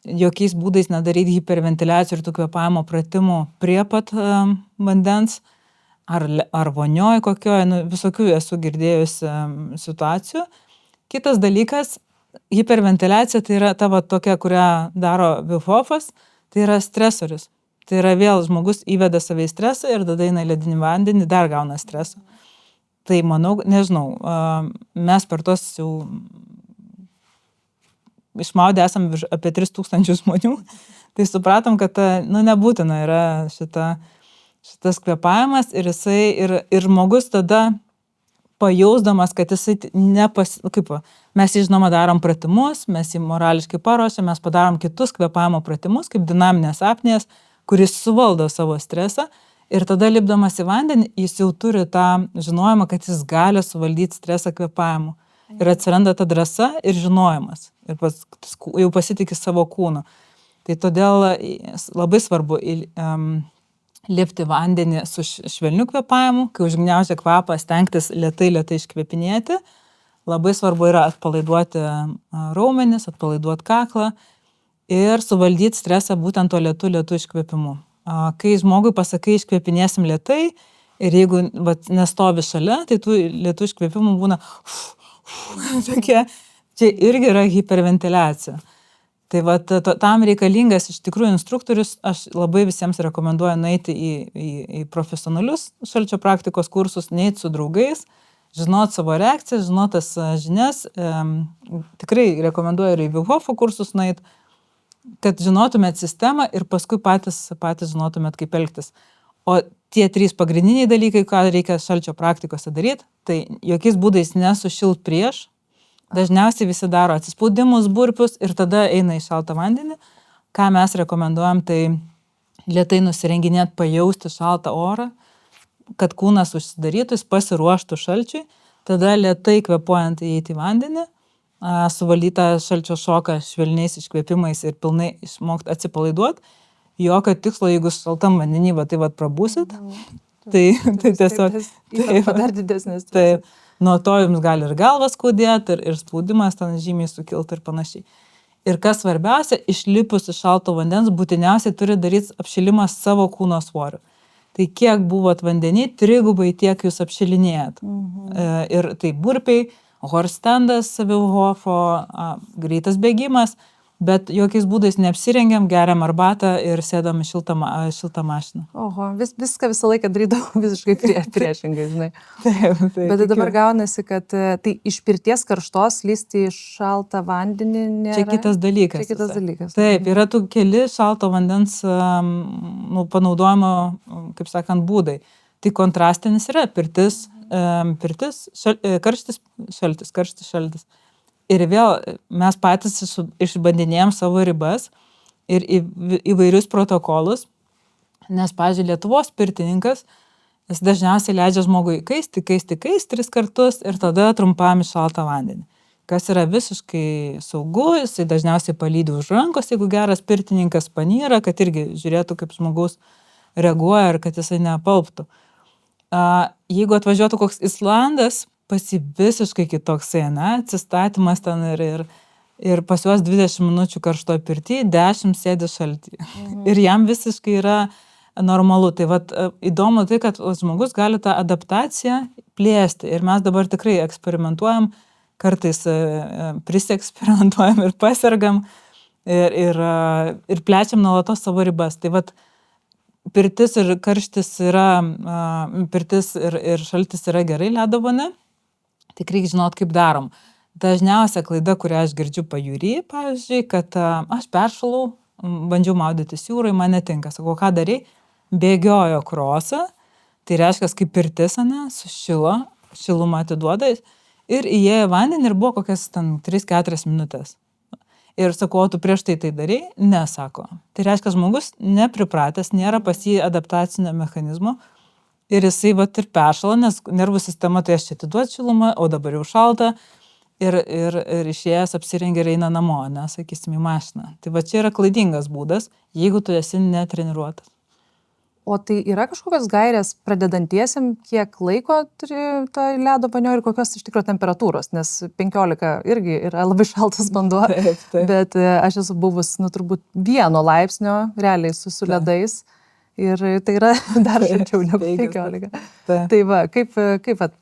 jokiais būdais nedaryti hiperventiliacijų ir tų kvėpavimo pratimų prie pat vandens ar vonioje kokioje, visokių esu girdėjusi situacijų. Kitas dalykas, hiperventiliacija tai yra tavo tokia, kurią daro Wim Hofas, tai yra stresorius. Tai yra vėl žmogus įveda save į stresą ir tada eina į ledinį vandenį, dar gauna stresą. Tai manau, nežinau, mes per tos jau išmaudę esam apie 3000 žmonių, tai supratom, kad nebūtina yra šitas kvėpavimas ir žmogus tada pajausdamas, kad jisai mes žinoma darom pratimus, mes jį morališkai paruošiam, mes padarom kitus kvėpavimo pratimus, kaip dinaminės apnėjas, kuris suvaldo savo stresą. Ir tada lipdamas į vandenį, jis jau turi tą žinojimą, kad jis gali suvaldyti stresą kvėpavimu. Ir atsiranda ta drąsa ir žinojimas. Ir jau pasitikė savo kūnu. Tai todėl labai svarbu lipti vandenį su švelniu kvėpavimu, kai užgniaužia kvapą, stengtis lėtai iškvėpinėti. Labai svarbu yra atpalaiduoti raumenis, atpalaiduoti kaklą ir suvaldyti stresą būtent to lėtu iškvėpimu. Kai žmogui pasakai iškvėpinėsim lėtai ir jeigu nestovi šalia, tai tų lėtų iškvėpimų būna tokie, čia irgi yra hiperventiliacija. Tai tam reikalingas iš tikrųjų instruktorius, aš labai visiems rekomenduoju nueiti į profesionalius šalčio praktikos kursus, neiti su draugais, žinot savo reakciją, žinot tas žinias, tikrai rekomenduoju ir į Wim Hofo kursus nueiti, kad žinotumėt sistemą ir paskui patys žinotumėt, kaip elgtis. O tie 3 pagrindiniai dalykai, ką reikia šalčio praktikose daryti, tai jokiais būdais nesušilt prieš. Dažniausiai visi daro atsispaudimus, burpius ir tada eina į šaltą vandenį. Ką mes rekomenduojam, tai lėtai nusirenginėti, pajausti šaltą orą, kad kūnas užsidarytų, jis pasiruoštų šalčiui, tada lėtai kvėpuojant įeiti į vandenį, suvaldytą šalčio šoką švelniais iškvėpimais ir pilnai išmokti atsipalaiduoti. Jokio tikslo, jeigu šaltam vandenį, tai prabūsit, tai tiesiog dar didesnis. Taip, nuo to jums gali ir galvas skaudėti, ir spaudimas ten žymiai sukilti ir panašiai. Ir kas svarbiausia, išlipus iš šalto vandens būtiniausiai turi daryti apšilimą savo kūno svoriu. Tai kiek buvot vandenį, 3 tiek jūs apšilinėjat. Ir tai burpiai, horstendas, Wim Hofo, greitas bėgimas, bet jokiais būdais neapsirengiam, geriam arbatą ir sėdam į šiltą mašiną. Oho, viską visą laiką darydavau visiškai priešingai, žinai. Taip, bet dabar gaunasi, kad tai iš pirties karštos lysti į šaltą vandenį nėra. Čia kitas dalykas. Taip, yra tų keli šalto vandens panaudojimo, kaip sakant, būdai. Tai kontrastinis yra pirtis, karštis, šaltis. Ir vėl mes patys išbandinėjom savo ribas ir įvairius protokolus, nes, pavyzdžiui, Lietuvos pirtininkas, jis dažniausiai leidžia žmogui kaisti 3 kartus ir tada trumpam į šaltą vandenį. Kas yra visiškai saugu, jisai dažniausiai palydi už rankos, jeigu geras pirtininkas panyra, kad irgi žiūrėtų, kaip žmogus reaguoja ir kad jisai neapalptų. Jeigu atvažiuotų koks Islandas, pas jį visiškai kitoksai, atsistatymas ten ir pas juos 20 minučių karštoj pirty, 10 sėdi šalty. Ir jam visiškai yra normalu. Tai įdomu tai, kad žmogus gali tą adaptaciją plėsti. Ir mes dabar tikrai eksperimentuojam, kartais priseksperimentuojam ir pasergam, ir plečiam nuolatos savo ribas. Tai vat pirtis ir karštis yra, pirtis ir šaltis yra gerai ledo vonia, tik reikia žinot, kaip darom. Dažniausia klaida, kurią aš girdžiu pajūry, pavyzdžiui, kad aš peršalau, bandžiau maudytis jūrai, man netinka. Sakau, ką darai? Bėgiojo krosą, tai reiškia, kaip pirtis, sušilo, šilumą atiduoda ir įėjo vandenį ir buvo kokias ten 3-4 minutės. Ir sakau, o tu prieš tai darai? Ne, sako. Tai reiškia, žmogus nepripratęs, nėra pas jį adaptacinio mechanizmo ir jisai vat ir peršala, nes nervų sistema tai aš čia atiduot šilumą, o dabar jau šalta ir išėjęs apsirengia ir eina namo, sakysim, į mašiną. Tai va čia yra klaidingas būdas, jeigu tu esi netreniruotas. O tai yra kažkokios gairės pradedantiesiam, kiek laiko turi tą ledo vonio ir kokios iš tikrųjų temperatūros, nes 15 irgi yra labai šaltas vanduo, bet aš esu buvus, turbūt 1 laipsnio realiai su ledais ir tai yra dar šalčiau negu 15. Tai va, kaip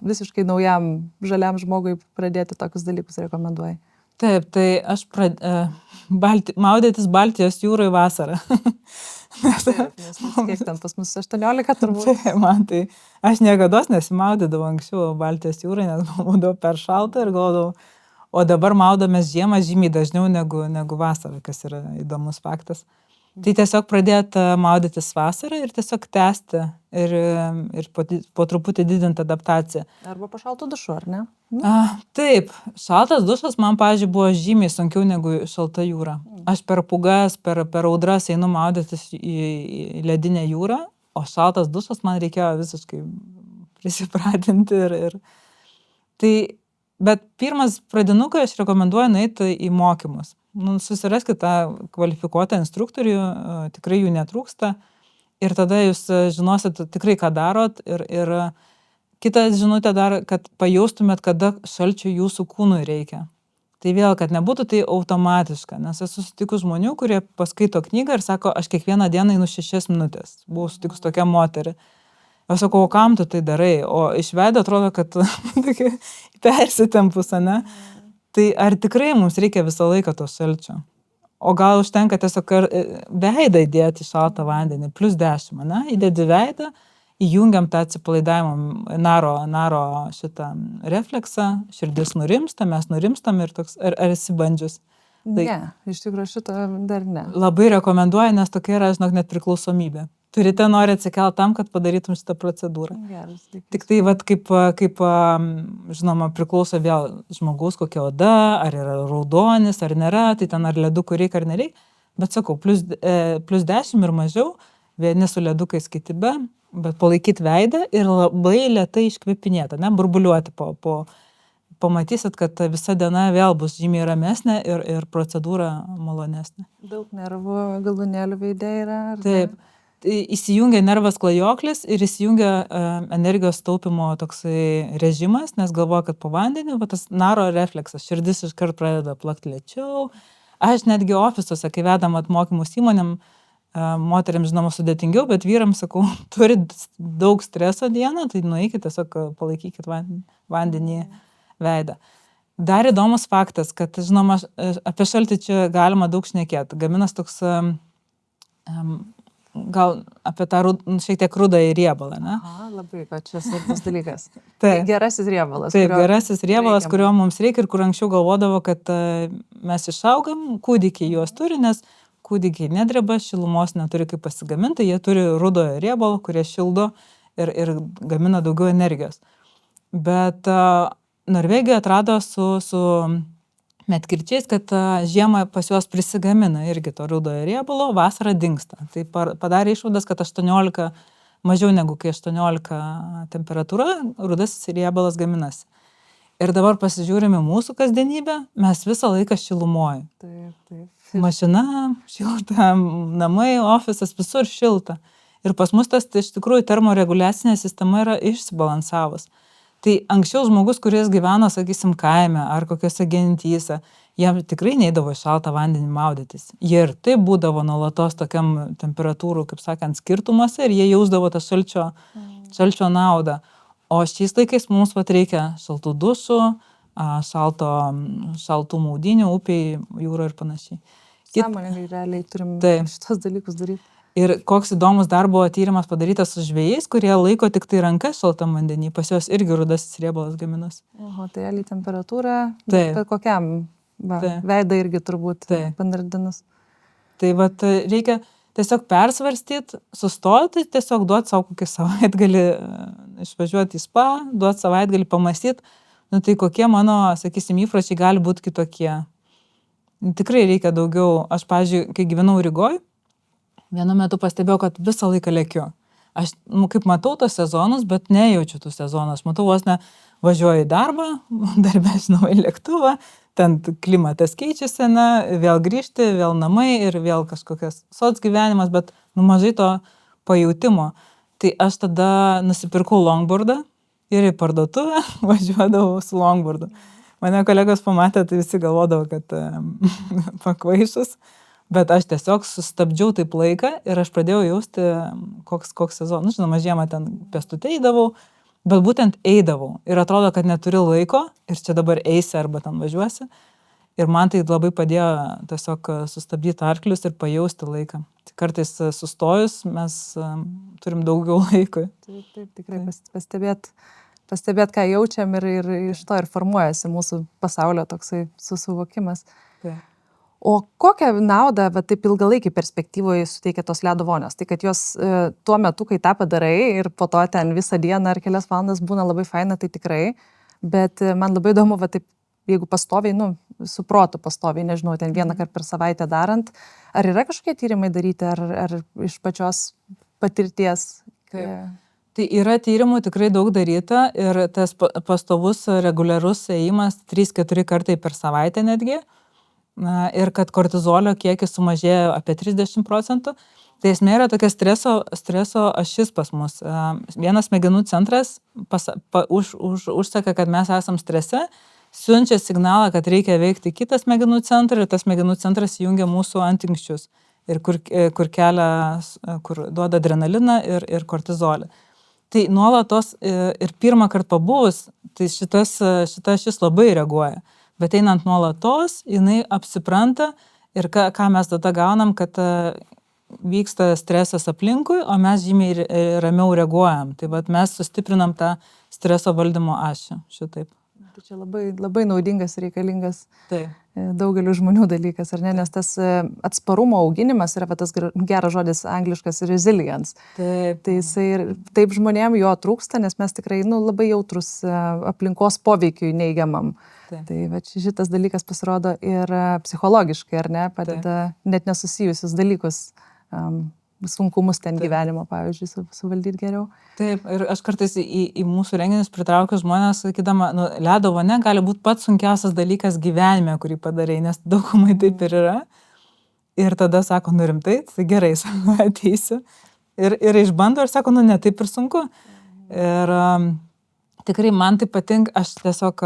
visiškai naujam žaliam žmogui pradėti tokius dalykus rekomenduoji? Taip, tai aš maudytis Baltijos jūrai vasarą. Nes kiek ten pas mus 18 turbūt. Taip, man tai, aš niekados nesimaudydavau anksčiau Baltijos jūrai, nes būdavo per šalta ir galvodavau, o dabar maudomės žiemą žymiai dažniau negu vasarą, kas yra įdomus faktas. Tai tiesiog pradėti maudytis vasarą ir tiesiog tęsti ir po truputį didinti adaptaciją. Arba po šaltų dušu, ar ne? Taip, šaltas dušas man, pavyzdžiui, buvo žymiai sunkiau negu šalta jūra. Aš per pūgas, per audras einu maudytis į ledinę jūrą, o šaltas dušas man reikėjo visiškai prisipratinti Tai, bet pirmas pradinuką aš rekomenduoju nueiti į mokymus. Susiraskite tą kvalifikuotą instruktorių, tikrai jų netrūksta ir tada jūs žinosit tikrai, ką darot ir kitą žinutę dar, kad pajaustumėt, kada šalčio jūsų kūnui reikia. Tai vėl, kad nebūtų tai automatiška, nes esu sutikus žmonių, kurie paskaito knygą ir sako, aš kiekvieną dieną einu 6 minutės. Buvau sutikus tokia moterį. Aš sakau, o kam tu tai darai? O iš veido atrodo, kad persitempus, Tai ar tikrai mums reikia visą laiką to šalčio? O gal užtenka tiesiog veidą įdėti į šaltą vandenį, +10, įdėdi veidą, įjungiam tą atsipalaidavimą, naro šitą refleksą, širdis nurimsta, mes nurimstam ir toks, ar esi bandžius? Ne, iš tikrųjų šito dar ne. Labai rekomenduoju, nes tokia yra, žinok, net priklausomybė. Turite nori atsikelti tam, kad padarytum šitą procedūrą. Geras, Tik tai, kaip žinoma, priklauso vėl žmogaus kokia oda, ar yra raudonis, ar nėra, tai ten ar ledukų reikia, ar nereikia. Bet sakau, +10 ir mažiau, vieni su ledukais, kiti be, bet palaikyti veidą ir labai lėtai iškvėpinėti, burbuliuoti pamatysit, kad visa diena vėl bus žymiai ramesnė ir procedūra malonesnė. Daug nervų galūnėlių veide yra. Taip. Įsijungia nervas klajoklis ir įsijungia energijos taupimo toksai režimas, nes galvoja, kad po vandeniu tas naro refleksas, širdis iškart pradeda plakti lėčiau. Aš netgi ofisuose, kai vedam atmokymus įmonėm, moteriams žinoma sudėtingiau, bet vyrams sakau, turi daug streso dieną, tai nueikit, tiesiog palaikykit vandenį veidą. Dar įdomus faktas, kad, žinoma, apie šaltį čia galima daug šnekėti. Gaminas toks gal apie tą šiek tiek rudą į riebalą, Labai, kad čia svarbus dalykas. Taip. Gerasis riebalas. Taip, gerasis riebalas, kurio mums reikia ir kur anksčiau galvodavo, kad mes išaugam, kūdikiai juos turi, nes kūdikiai nedreba, šilumos neturi kaip pasigaminti, jie turi rudojo riebalo, kurie šildo ir gamina daugiau energijos. Bet Norvegija atrado su medkirčiais, kad žiemą pas juos prisigamina irgi to rudojo riebalo, vasarą dingsta. Tai padarė išvadas, kad 18, mažiau negu kai 18 temperatūra, rudasis riebalas gaminasi. Ir dabar pasižiūrime mūsų kasdienybę, mes visą laiką šilumoj. Taip. Mašina šilta, namai, ofisas, visur šilta. Ir pas mus tas iš tikrųjų termoreguliacinė sistema yra išsibalansavus. Tai anksčiau žmogus, kuris gyveno, sakysim, kaime ar kokiose gentyse, jie tikrai neidavo į šaltą vandenį maudytis. Jie ir taip būdavo nuolatos tokiam temperatūrų, kaip sakant, skirtumuose ir jie jausdavo tą šalčio naudą. O šiais laikais mums reikia šaltų dušų, šaltų maudinių, upiai, jūro ir panašiai. sąmoningai realiai turim Taip. šitos dalykus daryti. Ir koks įdomus dar buvo tyrimas padarytas su žvejais, kurie laiko tik tai rankas šaltam vandenį, pas juos irgi rudasis riebalas gaminas. Oho, tai realiai temperatūra, Taip. bet kokiam Taip. veidą irgi turbūt Taip. panardinus. Tai vat reikia tiesiog persvarstyti, sustoti, tiesiog duoti savo kokį savaitgalį, išvažiuoti į spa, duoti savaitgalį pamastyti, nu tai kokie mano, sakysim, įpročiai gali būti kitokie. Tikrai reikia daugiau. Aš, pavyzdžiui, kai gyvenau Rygoj, vienu metu pastebėjau, kad visą laiką lėkiu. Aš, kaip matau tos sezonus, bet nejaučiu tų sezonų. Aš matau, vos ne važiuoju į darbą, darbę žinau į lėktuvą, ten klimatas keičiasi, vėl grįžti, vėl namai ir vėl kažkokias sots gyvenimas, bet mažai to pajautimo. Tai aš tada nusipirkau longboardą ir į parduotuvę važiuodavau su longboardu. Mane kolegos pamatė, tai visi galvodavo, kad pakvaišus. Bet aš tiesiog sustabdžiau taip laiką ir aš pradėjau jausti, koks sezonas. Žinoma, žiemą ten pėstute eidavau, bet būtent eidavau. Ir atrodo, kad neturiu laiko ir čia dabar eisi arba ten važiuosi. Ir man tai labai padėjo tiesiog sustabdyti arklius ir pajausti laiką. Tai kartais sustojus mes turim daugiau laiko. Taip, tikrai pastebėt, ką jaučiam ir iš to ir formuojasi mūsų pasaulio toksai susivokimas. Taip. O kokią naudą, taip ilgalaikį perspektyvoje suteikia tos ledo vonios? Tai kad jos tuo metu, kai tą padarai ir po to ten visą dieną ar kelias valandas būna labai faina, tai tikrai. Bet man labai įdomu, taip, jeigu pastoviai, su protu pastoviai, nežinau, ten vieną kartą per savaitę darant, ar yra kažkokie tyrimai daryti, ar iš pačios patirties? Tai yra tyrimų tikrai daug daryta ir tas pastovus, reguliarus ėjimas 3-4 kartai per savaitę netgi. Ir kad kortizolio kiekis sumažėjo apie 30%. Tai esmė yra tokia streso ašis pas mus. Vienas smegenų centras užsaka, kad mes esam strese, siunčia signalą, kad reikia veikti kitą smegenų centrą ir tas smegenų centras jungia mūsų antinksčius, ir kur duoda adrenaliną ir kortizolį. Tai nuolatos ir pirmą kartą pabuvus, tai šita ašis labai reaguoja. Bet einant nuolatos, jinai apsipranta ir ką mes tada gaunam, kad vyksta stresas aplinkui, o mes žymiai ramiau reaguojam. Tai mes sustiprinam tą streso valdymo ašį šitaip. Tai čia labai, labai naudingas ir reikalingas daugeliu žmonių dalykas, ar ne? Nes tas atsparumo auginimas yra tas geras žodis angliškas resilience. Taip. Tai jisai taip žmonėm jo trūksta, nes mes tikrai labai jautrus aplinkos poveikiui neigiamam. Taip. Tai šitas dalykas pasirodo ir psichologiškai, ar ne, padeda net nesusijusius dalykus, sunkumus ten gyvenimo, pavyzdžiui, suvaldyti geriau. Taip, ir aš kartais į mūsų renginius pritraukiu žmonės, sakydama, ledo vonia gali būti pats sunkiausias dalykas gyvenime, kurį padarai, nes daugumai taip ir yra. Ir tada sako, rimtai, tai gerai, sako, ateisiu. Ir išbando ir sako, ne taip ir sunku. Ir tikrai man tai patinka, aš tiesiog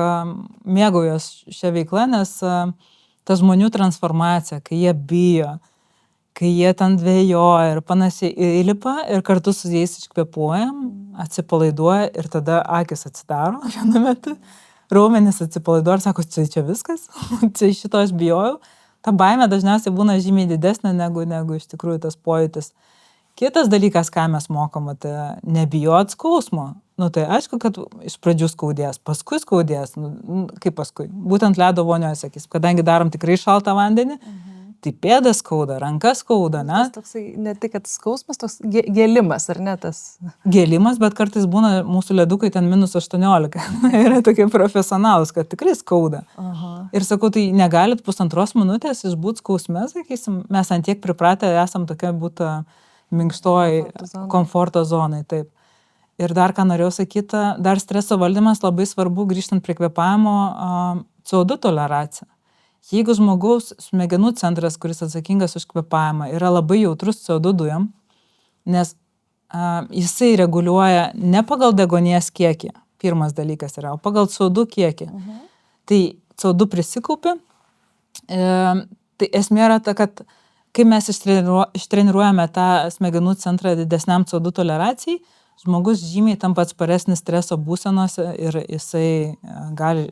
mėgaujuos šią veiklą, nes ta žmonių transformacija, kai jie bijo, kai jie ten dvejoja ir panašiai įlipa ir kartu su jais iškvėpuojam, atsipalaiduoja ir tada akis atsidaro vienu metu, raumenys atsipalaiduoja ir sako, čia viskas, čia šito aš bijojau. Ta baimė dažniausiai būna žymiai didesnė negu iš tikrųjų tas pojūtis. Kitas dalykas, ką mes mokome, tai nebijot skausmo. Tai aišku, kad iš pradžių skaudės, paskui skaudės, kaip paskui. Būtent ledo vonioje, sakys, kadangi darom tikrai šaltą vandenį, tai pėdas skauda, rankas skauda, ne? Tas toksai, ne tik, kad skausmas, toks gėlimas, ar ne tas? Gėlimas, bet kartais būna mūsų ledukai ten -18. Yra tokie profesionalus, kad tikrai skauda. Aha. Ir sakau, tai negalit 1,5 minutės išbūt skausme, sakysim, mes ant tiek pripratę esam tokia būtų minkštoji komforto zonai, taip. Ir dar ką norėjau sakyti, dar streso valdymas labai svarbu, grįžtant prie kvėpavimo, CO2 toleracija. Jeigu žmogaus smegenų centras, kuris atsakingas už kvėpavimą, yra labai jautrus CO2 dujom, nes jisai reguliuoja ne pagal deguonies kiekį, pirmas dalykas yra, o pagal CO2 kiekį. Tai CO2 prisikaupi, tai esmė yra ta, kad kai mes ištreniruojame tą smegenų centrą didesniam CO2 toleracijai, žmogus žymiai tampa atsparesnis streso būsenose ir jisai gali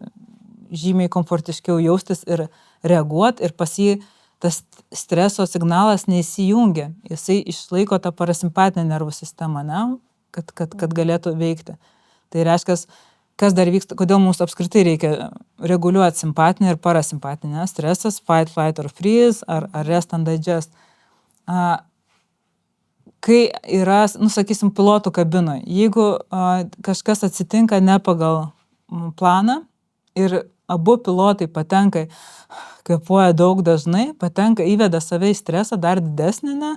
žymiai komfortiškiau jaustis ir reaguoti ir pas jį tas streso signalas neįsijungia, jisai išlaiko tą parasimpatinę nervų sistemą, ne? Kad galėtų veikti. Tai reiškia, kas dar vyksta, kodėl mums apskritai reikia reguliuoti simpatinę ir parasimpatinę. Stresas, fight, flight or freeze, ar rest and digest. Kai yra, sakysim, pilotų kabinoje, jeigu kažkas atsitinka ne pagal planą ir abu pilotai patenka, kvėpuoja daug dažnai, patenka, įveda save į stresą dar didesnį,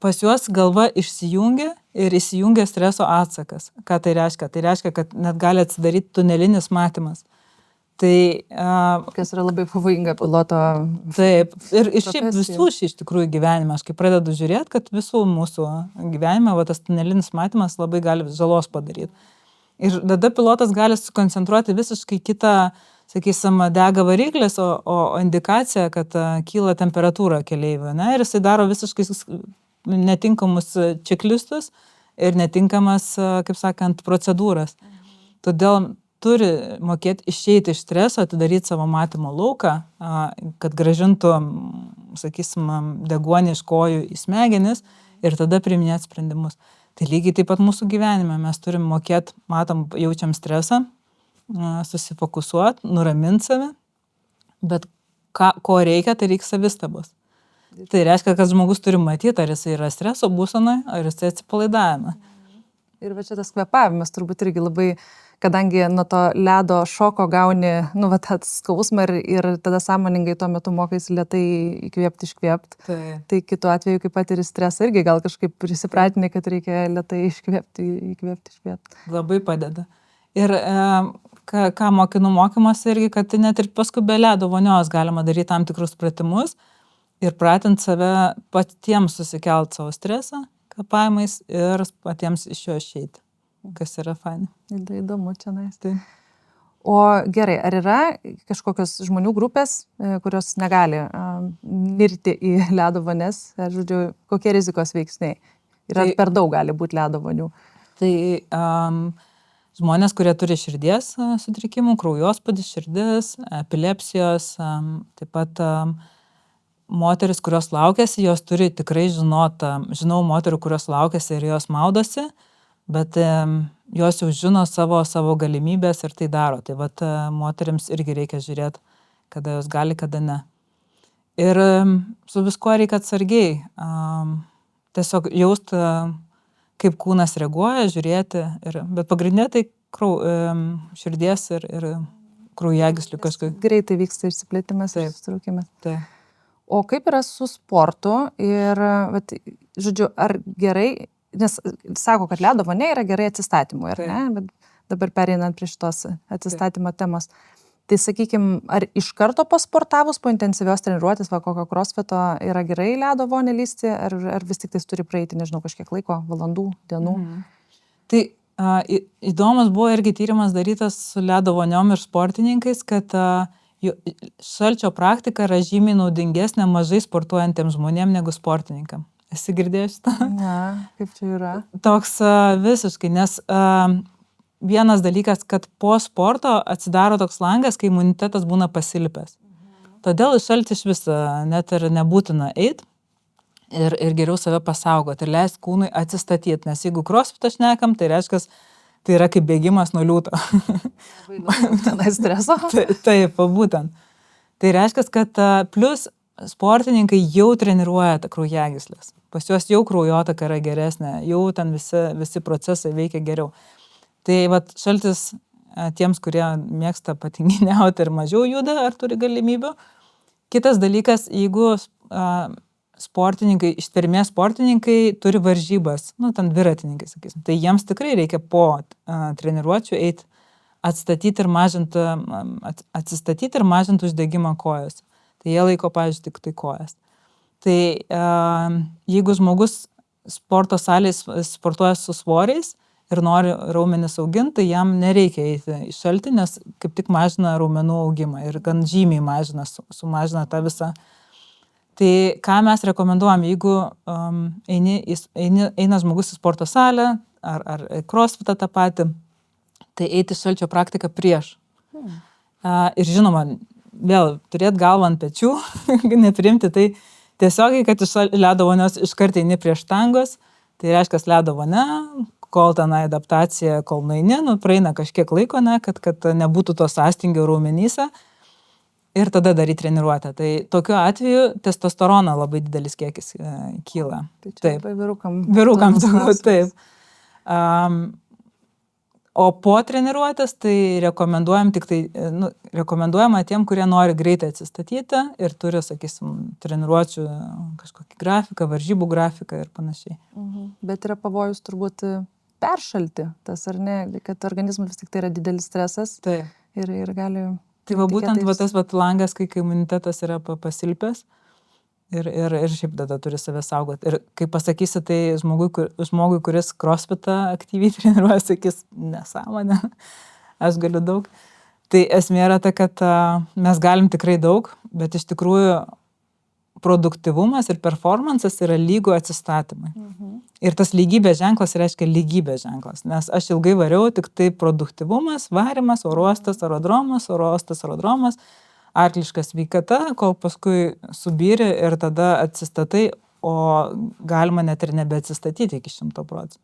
pas juos galva išsijungia ir įsijungia streso atsakas. Ką tai reiškia? Tai reiškia, kad net gali atsidaryti tunelinis matymas. Tai, kas yra labai pavojinga piloto. Taip, ir šiaip visų iš tikrųjų gyvenime, aš kai pradedu žiūrėti, kad visų mūsų gyvenime tas tunelinis matymas labai gali žalos padaryti. Ir tada pilotas gali sukoncentruoti visiškai kitą, sakysim, dega variklis, o indikacija, kad kyla temperatūra keleivių, ne? Ir jisai daro visiškai netinkamus čeklistus ir netinkamas, kaip sakant, procedūras. Todėl turi mokėti išeiti iš streso, atidaryti savo matymo lauką, kad grąžintų, sakysim, deguonį iš kojų į smegenis ir tada priiminėti sprendimus. Tai lygiai taip pat mūsų gyvenime mes turim mokėti, matom, jaučiam stresą, susifokusuoti, nuraminti save, bet ko reikia, tai reikia savistabos. Tai reiškia, kad žmogus turi matyti, ar jis yra streso būsenoje, ar jis atsipalaidavime. Ir va čia tas kvėpavimas turbūt irgi labai, kadangi nuo to ledo šoko gauni, tą skausmą ir tada sąmoningai tuo metu mokaisi lėtai įkvėpti, iškvėpti. Tai kitu atveju, kaip patiri stresą, irgi gal kažkaip prisipratinai, kad reikia lėtai iškvėpti, įkvėpti, iškvėpti. Labai padeda. Ir ką mokinu mokymuose irgi, kad net ir paskui be ledo vonios galima daryti tam tikrus pratimus ir pratinti save patiems susikelt savo stresą kvėpavimais ir patiems iš jo išeiti. Kas yra faina. Įdomu čia nais. Tai. O gerai, ar yra kažkokios žmonių grupės, kurios negali nirti į ledo vonias, ar žodžiu, kokie rizikos veiksniai? Ir ar per daug gali būti ledo vonių? Tai žmonės, kurie turi širdies sutrikimų, kraujospūdis, širdis, epilepsijos, taip pat moteris, kurios laukiasi, jos turi tikrai žinau moterų, kurios laukiasi ir jos maudosi, bet jos jau žino savo galimybės ir tai daro. Tai moterims irgi reikia žiūrėti, kada jos gali, kada ne. Ir su viskuo reikia atsargiai. Tiesiog jausti, kaip kūnas reaguoja, žiūrėti. Bet pagrindinė tai širdies ir kraujagyslių kažkaip. Greitai vyksta išsiplėtimas ir susitraukimas. Taip. O kaip yra su sportu ir, žodžiu, ar gerai, nes sako, kad ledo vonia yra gerai atsistatymui, ar ne? Bet dabar pereinant prie šitos atsistatymo temos. Tai sakykime, ar iš karto pasportavus po intensyvios treniruotės, kokio crossfito yra gerai ledo vonę lysti, ar vis tik tai turi praeiti, nežinau, kažkiek laiko, valandų, dienų? Tai įdomus buvo irgi tyrimas darytas su ledo voniom ir sportininkais, kad šalčio praktika yra žymiai naudingesnė mažai sportuojantiems žmonėms negu sportininkam. Esi girdėjęs šitą? Ne, kaip čia yra? Toks visiškai, nes vienas dalykas, kad po sporto atsidaro toks langas, kai imunitetas būna pasilipęs. Todėl į šaltį iš viso net ir nebūtina eiti ir geriau save pasaugoti ir leisti kūnui atsistatyti, nes jeigu crossfitą šnekam, tai reiškia, tai yra kaip bėgimas nuo liūto. Tenai streso? Taip, būtent. Tai reiškia, kad plus sportininkai jau treniruoja tą kraujagyslės. Pas juos jau kraujotaka yra geresnė, jau ten visi procesai veikia geriau. Tai šaltis tiems, kurie mėgsta patinginiauti ir mažiau juda, ar turi galimybių. Kitas dalykas, jeigu sportininkai, ištvermės sportininkai turi varžybas, ten dviratininkai, sakysim, tai jiems tikrai reikia po treniruočių eiti atsistatyti ir mažinti uždegimą kojas. Tai jie laiko, pavyzdžiui, tik tai kojas. Tai jeigu žmogus sporto salėje sportuoja su svoriais ir nori raumenis auginti, tai jam nereikia eiti į šaltį, nes kaip tik mažina raumenų augimą ir gan žymiai sumažina tą visą. Tai ką mes rekomenduojam, jeigu eina žmogus į sporto salę ar crossfitą tą patį, tai eiti šalčio praktiką prieš. Ir žinoma, vėl turėti galvą ant pečių, neprimti tai tiesiogiai, kad iš ledo vonios iškart eini prie štangos, tai reiškia ledo vonia, kol tenai adaptacija, kol nueini, praeina kažkiek laiko, kad nebūtų to sąstingio raumenyse ir tada daryti treniruotę. Tai tokiu atveju testosterono labai didelis kiekis kyla. Tai čia labai Vyrukam taip. O po treniruotės tai rekomenduojama tiem, kurie nori greitai atsistatyti ir turi, sakysim, treniruočių kažkokį grafiką, varžybų grafiką ir panašiai. Bet yra pavojus turbūt peršalti, tas ar ne, kad organizmas vis tik tai yra didelis stresas. Taip. Ir gali... Tai būtent tas langas, kai imunitetas yra pasilpęs ir šiaip tada turi save saugoti. Ir kai pasakysi, tai žmogui, kuris crossfitą aktyviai treniruoja, sakys, nesąmonė, aš galiu daug. Tai esmė yra ta, kad mes galim tikrai daug, bet iš tikrųjų produktyvumas ir performances yra lygu atsistatymai. Ir tas lygybės ženklas reiškia lygybės ženklas, nes aš ilgai variau tik tai produktyvumas, varimas, oro uostas, aerodromas, arkliška sveikata, kol paskui subyri ir tada atsistatai, o galima net ir nebeatsistatyti iki 100%.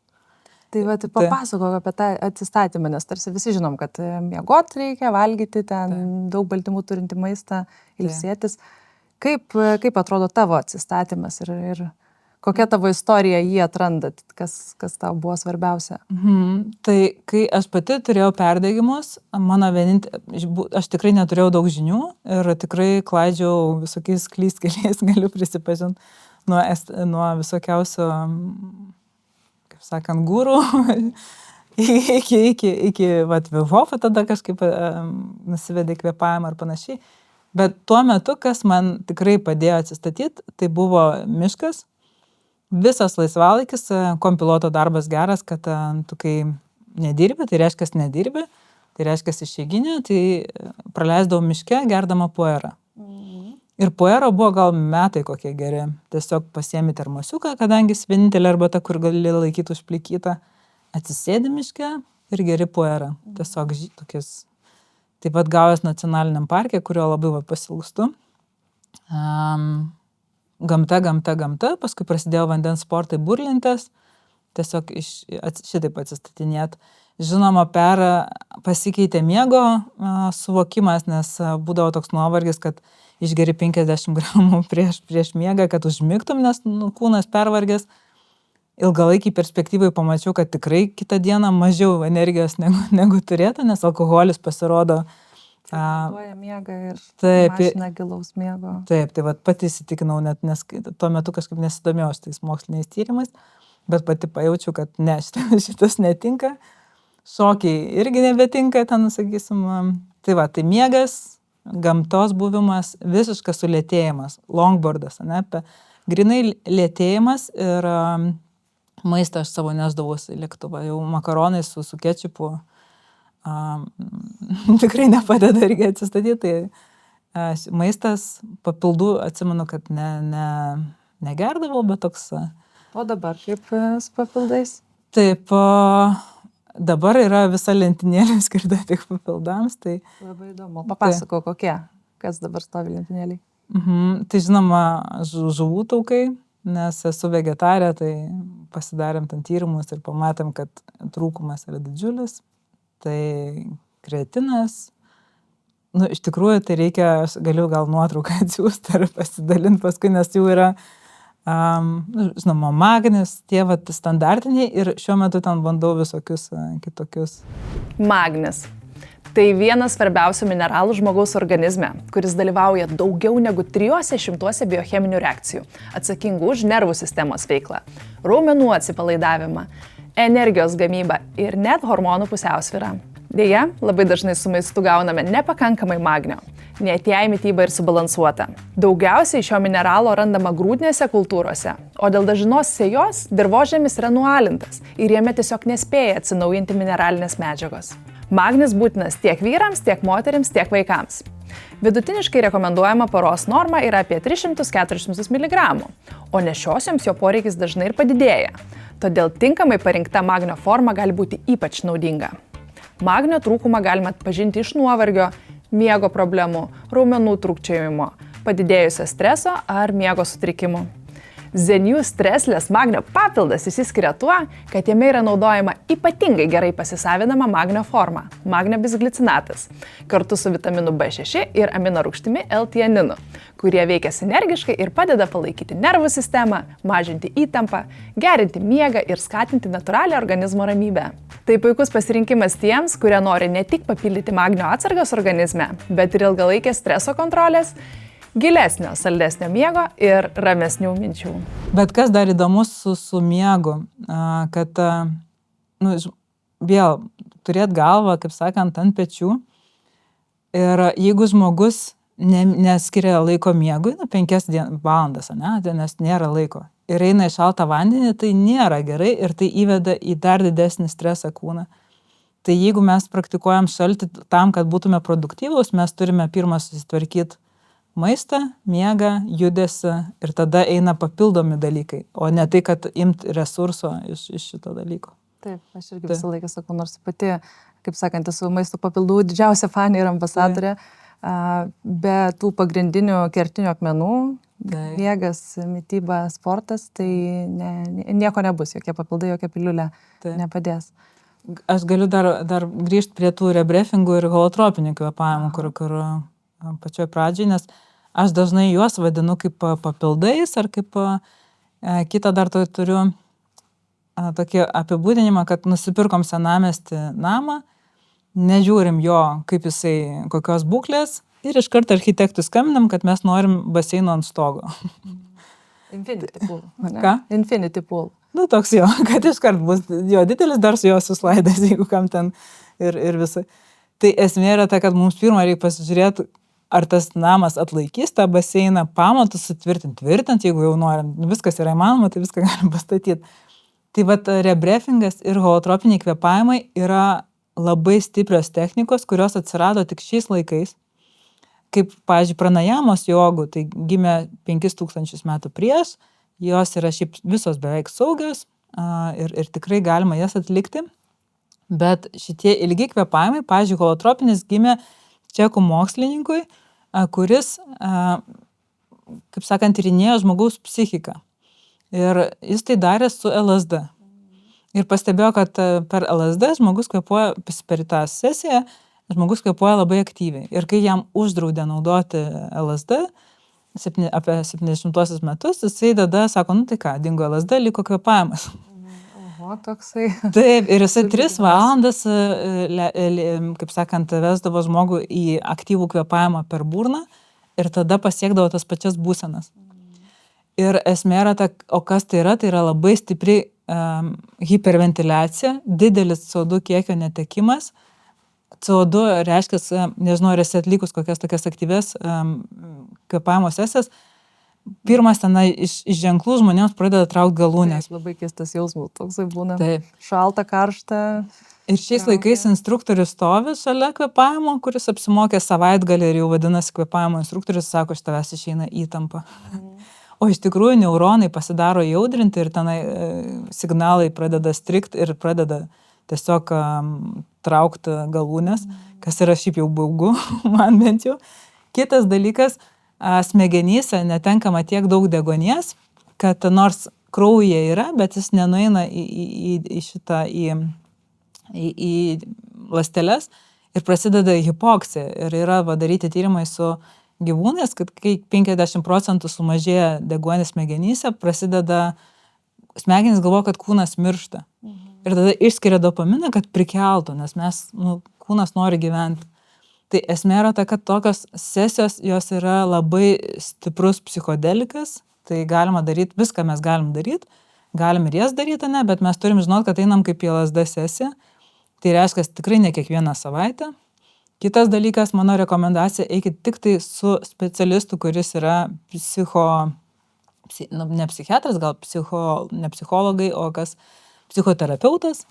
Tai papasakok apie tą atsistatymą, nes tarsi visi žinom, kad miegot reikia, valgyti ten daug baltymų turinti maistą, ilsėtis. Kaip atrodo tavo atsistatymas ir kokia tavo istorija jį atrandat, kas tau buvo svarbiausia? Tai kai aš pati turėjau perdegimus, aš tikrai neturėjau daug žinių ir tikrai klaidžiau visokiais klystkeliais, galiu prisipažinti, nuo visokiausio, kaip sakant, gurų iki Wim Hofo tada kažkaip nusivedė kvėpavimą ar panašiai. Bet tuo metu, kas man tikrai padėjo atsistatyti, tai buvo miškas. Visas laisvalaikis, kompiloto darbas geras, kad tu kai nedirbi, tai reiškia nedirbi, tai reiškia išeiginė, tai praleisdavau miške, gerdama puerą. Ir puero buvo gal metai kokie geri. Tiesiog pasiemi termosiuką, kadangi vienintelė arbata, kur gali laikyti užplikytą, atsisėdi miške ir geri puerą. Tiesiog tokius. Taip pat gavęs nacionaliniam parke, kurio labai pasilgstu. Gamta, paskui prasidėjo vandens sportai burlintės, tiesiog šitaip atsistatinėt. Žinoma, pasikeitė miego suvokimas, nes būdavo toks nuovargis, kad išgeri 50 gramų prieš miegą, kad užmigtum, nes kūnas pervargęs. Ilgalaikiai perspektyvai pamačiau, kad tikrai kitą dieną mažiau energijos negu turėtų, nes alkoholis pasirodo. Duoja miegą ir mažina gilaus miego. Taip, tai pati įsitikinau, nes tuo metu kažkaip nesidomėjau tais moksliniais tyrimais, bet pati pajaučiau, kad ne, šitas netinka. Šokiai irgi nebetinka, ten, sakysim. Tai miegas, gamtos buvimas, visiškas sulėtėjimas, longboardas, grinai lėtėjimas ir maistą aš savo nesdavausi lėktuvą, jau makaronai su kečiupu tikrai nepadeda irgi atsistatyti, tai maistas papildų atsimenu, kad negerdavau, bet toks. O dabar kaip su papildais? Taip, dabar yra visa lentynėlė skirta tik papildams. Tai labai įdomu. Papasako kokie, kas dabar stovi lentynėliai? Tai žinoma, žuvų taukai. Nes esu vegetarė, tai pasidarėm ten tyrimus ir pamatėm, kad trūkumas yra didžiulis. Tai kreatinas. Iš tikrųjų, tai reikia, aš galiu gal nuotrauką atsiųsti ar pasidalinti paskui, nes jau yra, žinoma, magnis, tie standartiniai ir šiuo metu ten bandau visokius kitokius. Magnis. Tai vienas svarbiausių mineralų žmogaus organizme, kuris dalyvauja daugiau negu 300 biocheminių reakcijų, atsakingų už nervų sistemos veiklą, raumenų atsipalaidavimą, energijos gamybą ir net hormonų pusiausvyrą. Deja, labai dažnai su maistu gauname nepakankamai magnio, net jei mityba ir subalansuota. Daugiausiai šio mineralo randama grūdinėse kultūrose, o dėl dažnos sėjos dirvožemis yra nualintas ir jame tiesiog nespėja atsinaujinti mineralinės medžiagos. Magnis būtinas tiek vyrams, tiek moterims, tiek vaikams. Vidutiniškai rekomenduojama paros norma yra apie 300-400 mg, o nešiosioms jo poreikis dažnai ir padidėja. Todėl tinkamai parinkta magnio forma gali būti ypač naudinga. Magnio trūkumą galima atpažinti iš nuovargio, miego problemų, raumenų trūkčiojimo, padidėjusio streso ar miego sutrikimų. Zenju Stressless magnio papildas išsiskiria tuo, kad jame yra naudojama ypatingai gerai pasisavinama magnio forma – magnio bisglicinatas, kartu su vitaminu B6 ir amino rūgštimi L-tianinu, kurie veikia sinergiškai ir padeda palaikyti nervų sistemą, mažinti įtampą, gerinti miegą ir skatinti natūralią organizmo ramybę. Tai puikus pasirinkimas tiems, kurie nori ne tik papildyti magnio atsargas organizme, bet ir ilgalaikės streso kontrolės, gilesnio, saldesnio miego ir ramesnių minčių. Bet kas dar įdomus su miegu, kad vėl turėt galvą, kaip sakant, ant pečių. Ir jeigu žmogus neskiria laiko miegui, 5 valandas, nes nėra laiko, ir eina į šaltą vandenį, tai nėra gerai ir tai įveda į dar didesnį stresą kūną. Tai jeigu mes praktikuojam šaltį tam, kad būtume produktyvūs, mes turime pirmą susitvarkyti maistą, miegą, judesį ir tada eina papildomi dalykai, o ne tai, kad imti resurso iš šito dalyko. Taip, aš irgi visą laiką sakau, nors pati, kaip sakant, esu maisto papildų didžiausia fanė ir ambasadorė, be tų pagrindinių kertinių akmenų, miegas, mityba, sportas, tai nieko nebus, jokie papildai, jokia piliulė nepadės. Aš galiu dar grįžti prie tų rebriefingų ir holotropinių kvėpavimų, kur pačioj pradžiai, nes aš dažnai juos vadinu kaip papildais ar kaip kitą dar turiu tokį apibūdinimą, kad nusipirkom senamiestį namą, nežiūrim jo, kaip jisai, kokios būklės ir iš karto architektui skambinam, kad mes norim baseino ant stogo. Infinity pool. Ką? Infinity pool. Toks jo, kad iš karto bus jo didelis dar su jo suslaidais, jeigu kam ten ir visai. Tai esmė yra ta, kad mums pirmą reikia pasižiūrėti, ar tas namas atlaikys tą baseiną, pamatus sutvirtinti, jeigu jau norim. Viskas yra įmanoma, tai viską galim pastatyti. Tai vat rebriefingas ir holotropiniai kvėpavimai yra labai stiprios technikos, kurios atsirado tik šiais laikais. Kaip, pavyzdžiui, pranajamos jogų, tai gimė 5000 metų prieš, jos yra šiaip visos beveik saugios ir tikrai galima jas atlikti. Bet šitie ilgi kvėpavimai, pavyzdžiui, holotropinis gimė čekų mokslininkui, kuris, kaip sakant, tyrinėjo žmogaus psichiką. Ir jis tai darė su LSD. Ir pastebėjo, kad per LSD žmogus kvėpuoja, per tą sesiją, žmogus kvėpuoja labai aktyviai. Ir kai jam uždraudė naudoti LSD, apie 70 metus, jisai tada sako, tai ką, dingo LSD, liko kvėpavimas. O, toksai. Taip, ir jisai 3 valandas, kaip sakant, vesdavo žmogų į aktyvų kvėpavimą per burną ir tada pasiekdavo tas pačias būsenas. Ir esmė yra o kas tai yra labai stipri hiperventiliacija, didelis CO2 kiekio netekimas. CO2 reiškia, nežinau, ar esi atlikus kokias tokias aktyves kvėpavimo sesijas, pirmas tenai iš ženklų žmonėms pradeda traukti galūnės. Taip, labai keistas jausmas, toksai būna. Taip. Šalta, karšta. Ir šiais laikais instruktorius stovi šalia kvėpavimo, kuris apsimokė savaitgalį ir jau vadinasi kvėpavimo instruktorius, sako, iš tavęs išeina įtampa. O iš tikrųjų neuronai pasidaro jaudrinti ir tenai signalai pradeda strikti ir pradeda tiesiog traukti galūnės, kas yra šiaip jau baugu, man bent jau. Kitas dalykas, smegenyse netenkama tiek daug deguonies, kad nors kraujyje yra, bet jis nenueina į ląsteles ir prasideda hipoksija. Ir yra daryti tyrimai su gyvūnais, kad kai 50% sumažėja deguonis smegenyse, prasideda, smegenys galvoja, kad kūnas miršta. Ir tada išskiria dopaminą, kad prikeltų, nes kūnas nori gyventi. Tai esmė yra ta, kad tokios sesijos, jos yra labai stiprus psichodelikas, tai galima daryti, viską mes galim daryti, galim ir jas daryti, bet mes turim žinoti, kad einam kaip į LSD sesiją, tai reiškia tikrai ne kiekvieną savaitę. Kitas dalykas, mano rekomendacija, eikit tik tai su specialistu, kuris yra ne psichiatras, gal ne psichologai, o kas psichoterapeutas,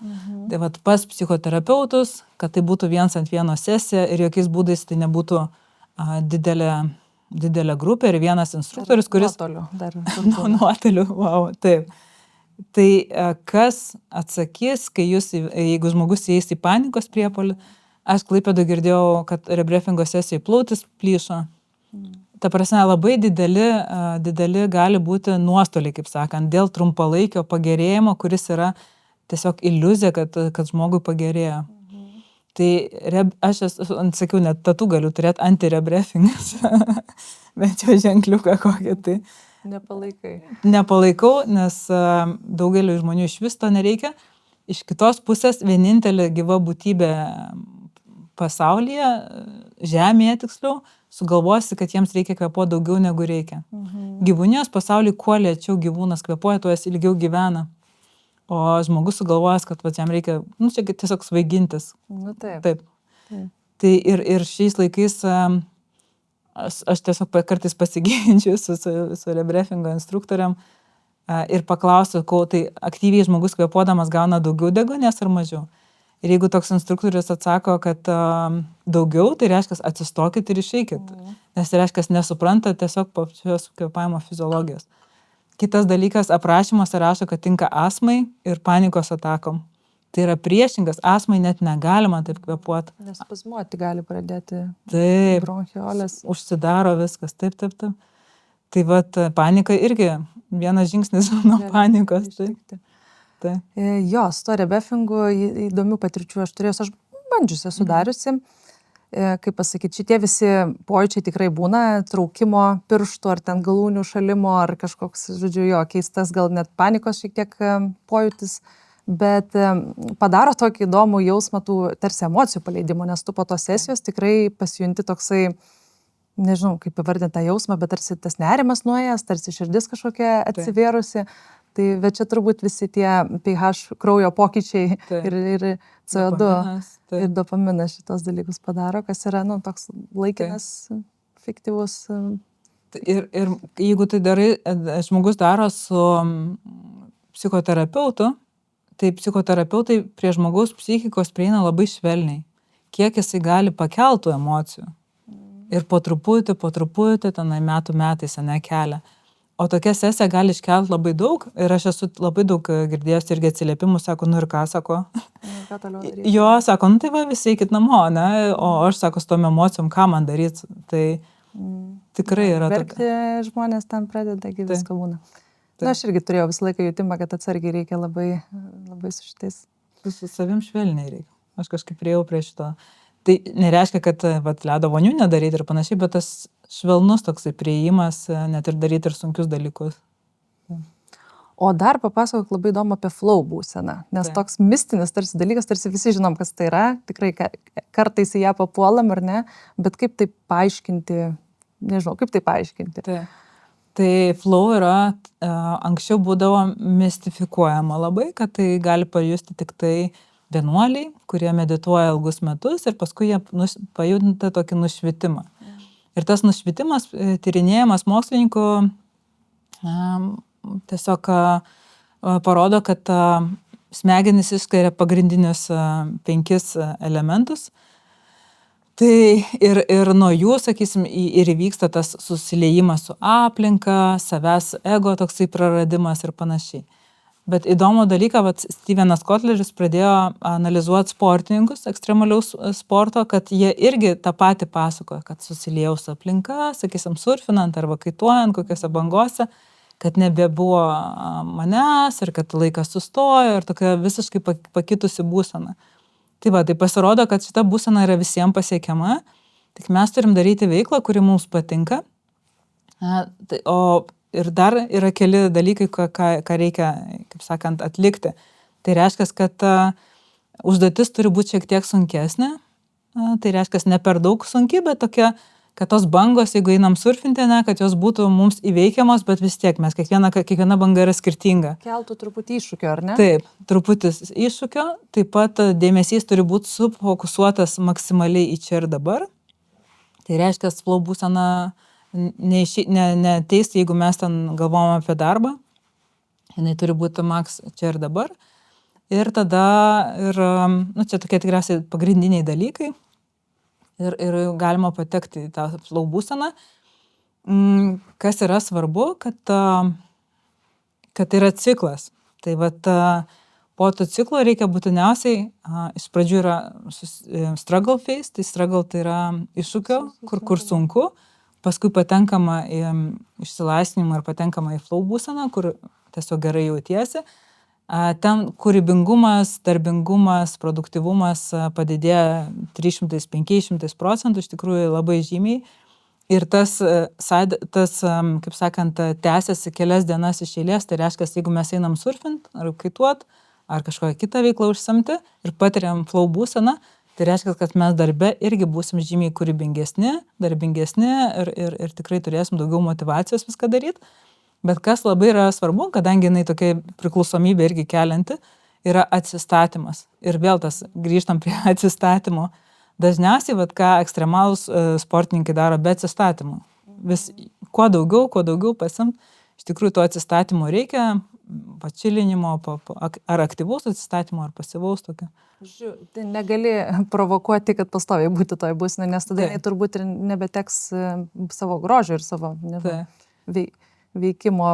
tai vat pas psichoterapeutus, kad tai būtų 1-ant-1 sesija ir jokiais būdais tai nebūtų didelė grupė ir vienas instruktorius, kuris... Nuotoliu, wow, taip. Tai kas atsakys, jeigu žmogus įeis į panikos priepuolį, Aš Klaipėdoj girdėjau, kad rebriefingo sesijai plautis plyšo. Ta prasme, labai dideli gali būti nuostoliai, kaip sakant, dėl trumpalaikio pagerėjimo, kuris yra tiesiog iliuzija, kad žmogui pagerėjo. Tai aš sakiau, net tatų galiu turėti antirebriefingas, bet jau ženkliuką kokią tai. Nepalaikau, nes daugeliu žmonių iš vis to nereikia. Iš kitos pusės vienintelė gyva būtybė pasaulyje, žemėje tiksliau, sugalvosi, kad jiems reikia kvėpuoti daugiau negu reikia. Gyvūnijos pasaulyje kuo lėčiau gyvūnas kvėpuoja, tuo jis ilgiau gyvena. O žmogus sugalvojęs, kad jam reikia, čia tiesiog svaigintis. Taip. Tai ir šiais laikais aš tiesiog kartais pasiginčiu su rebriefingo instruktoriam ir paklausiu, tai aktyviai žmogus kvėpuodamas gauna daugiau deguonies ar mažiau. Ir jeigu toks instruktorius atsako, kad daugiau, tai reiškia atsistokit ir išeikit. Nes tai reiškia nesupranta tiesiog pačios kvėpavimo fiziologijos. Kitas dalykas, aprašymuose rašo, kad tinka astmai ir panikos atakom. Tai yra priešingas, astmai net negalima taip kvėpuoti. Nes spazmuoti gali pradėti. Taip, bronchiolės. Užsidaro viskas, taip. Tai panika irgi vienas žingsnis nuo panikos. Taip. Jo, su to rebriefingu įdomių patirčių aš turėjau, aš bandžiusi esu dariusi. Kaip pasakyti, šitie visi pojūčiai tikrai būna, traukimo pirštų ar ten galūnių šalimo ar kažkoks, žodžiu, keistas gal net panikos šiek tiek pojūtis, bet padaro tokį įdomų jausmą tų tarsi emocijų paleidimo, nes tu po tos sesijos tikrai pasijunti toksai, nežinau, kaip įvardinti tą jausmą, bet tarsi tas nerimas nuėjęs, tarsi širdis kažkokia atsivėrusi. Tai bet čia turbūt visi tie pH kraujo pokyčiai ir CO2 ir dopaminas šitos dalykus padaro, kas yra, toks laikinas, fiktyvus. Ir jeigu tai žmogus daro su psichoterapeutu, tai psichoterapeutai prie žmogaus psichikos prieina labai švelniai. Kiek jisai gali pakeltų emocijų. Ir po truputį, tenai metais kelia. O tokia sesija gali iškelti labai daug ir aš esu labai daug girdėjęs irgi atsiliepimų, sako, ir ką, sako. Ką toliau daryti? Jo, sako, tai visi eikit namo, ne? O aš, sako, su tom emocijom, ką man daryti. Tai tikrai yra tokia. Verkti žmonės ten pradeda, viską būna. Aš irgi turėjau visą laiką jutimą, kad atsargiai reikia labai su šitais. Su savim švelniai reikia. Aš kažkaip priejau prie šito. Tai nereiškia, kad ledo vonių nedaryti ir panašiai, bet tas švelnus toksai priėjimas, net ir daryti ir sunkius dalykus. O dar papasakok labai įdomu apie flow būseną, nes toks mistinis tarsi dalykas, tarsi visi žinom, kas tai yra, tikrai kartais į ją papuolam ar ne, bet kaip tai paaiškinti, nežinau, kaip tai paaiškinti. Tai flow yra, anksčiau būdavo mistifikuojama labai, kad tai gali pajusti tik tai vienuoliai, kurie medituoja ilgus metus ir paskui jie pajudinta tokį nušvitimą. Ir tas nušvitimas tyrinėjamas mokslininkų tiesiog parodo, kad smegenys išskiria pagrindinius 5 elementus. Tai ir nuo jų, sakysim, ir įvyksta tas susiliejimas su aplinka, savęs ego toksai praradimas ir panašiai. Bet įdomų dalyką, Stevenas Kotleris pradėjo analizuoti sportininkus ekstremaliaus sporto, kad jie irgi tą patį pasakoja, kad susiliejau su aplinka, sakysim, surfinant arba kaituojant kokiose bangose, kad nebebuvo manęs ir kad laikas sustojo ir tokia visiškai pakitusi būsena. Tai pasirodo, kad šita būsena yra visiems pasiekiama, tik mes turim daryti veiklą, kuri mums patinka. Ir dar yra keli dalykai, ką reikia, kaip sakant, atlikti. Tai reiškia, kad užduotis turi būti šiek tiek sunkesnė. Tai reiškia, ne per daug sunki, bet tokia, kad tos bangos, jeigu einam surfinti, kad jos būtų mums įveikiamos, bet vis tiek mes, kiekviena banga yra skirtinga. Keltų truputį iššūkio, ar ne? Taip, truputis iššūkio. Taip pat dėmesys turi būti sufokusuotas maksimaliai į čia ir dabar. Tai reiškia, flow būsena neteis, jeigu mes ten galvojame apie darbą, jinai turi būti maks čia ir dabar. Ir tada, čia tokie tikriausiai pagrindiniai dalykai ir galima patekti į tą flow būseną. Kas yra svarbu, kad yra ciklas. Tai Po to ciklo reikia būtiniausiai, iš pradžių yra struggle phase, tai struggle tai yra iššūkio, kur sunku, paskui patenkama į išsilaisvinimą ir patenkama į flow būseną, kur tiesiog gerai jautiesi. Ten kūrybingumas, darbingumas, produktyvumas padidėja 300-500%, iš tikrųjų labai žymiai. Ir tas, kaip sakant, tęsiasi kelias dienas iš eilės, tai reiškia, jeigu mes einam surfint ar kaituot, ar kažkokią kitą veiklą užsimti ir patiriam flow būseną, tai reiškia, kad mes darbe irgi būsim žymiai kūrybingesni, darbingesni ir tikrai turėsim daugiau motivacijos viską daryti. Bet kas labai yra svarbu, kadangi jinai tokia priklausomybė irgi kelianti, yra atsistatymas. Ir vėl tas grįžtam prie atsistatymo. Dažniausiai, ką ekstremalūs sportininkai daro be atsistatymų. Vis kuo daugiau pasimt, iš tikrųjų to atsistatymo reikia, pačilinimo, ar aktyvaus atsistatymo, ar pasyvaus tokio. Tai negali provokuoti, kad pastoviai būti toj būsenai, nes tada turbūt ir nebeteks savo grožio ir savo veikimo,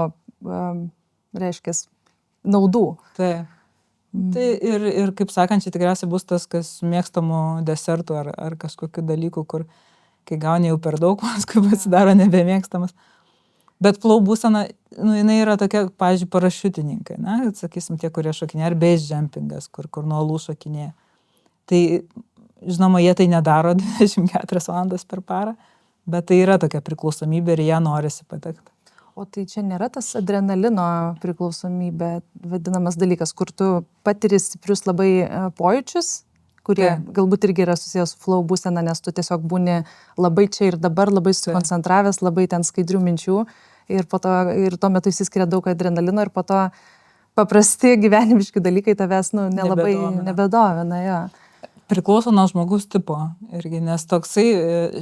reiškia, naudų. Taip. Tai ir kaip sakant, čia tikriausiai bus tas, kas mėgstamų desertų ar kažkokių dalykų, kur kai gauni jau per daug, paskui pasidaro nebemėgstamas. Bet flow būsena, jinai yra tokia, pavyzdžiui, parašiutininkai, sakysim, tie, kurie šokinėja, ar base jumpingas, kur nuo uolų šokinėja. Tai, žinoma, jie tai nedaro 24 valandas per parą, bet tai yra tokia priklausomybė ir ją norisi patekti. O tai čia nėra tas adrenalino priklausomybė, vadinamas dalykas, kur tu patiri stiprius labai pojūčius, kurie galbūt irgi yra susijęs su flow būsena, nes tu tiesiog būni labai čia ir dabar, labai sukoncentravęs, labai ten skaidrių minčių ir tuo metu įsiskiria daug adrenalino ir po to paprasti gyvenimiški dalykai tavęs nelabai nebedovina. Jo. Priklauso nuo žmogaus tipo irgi, nes toksai,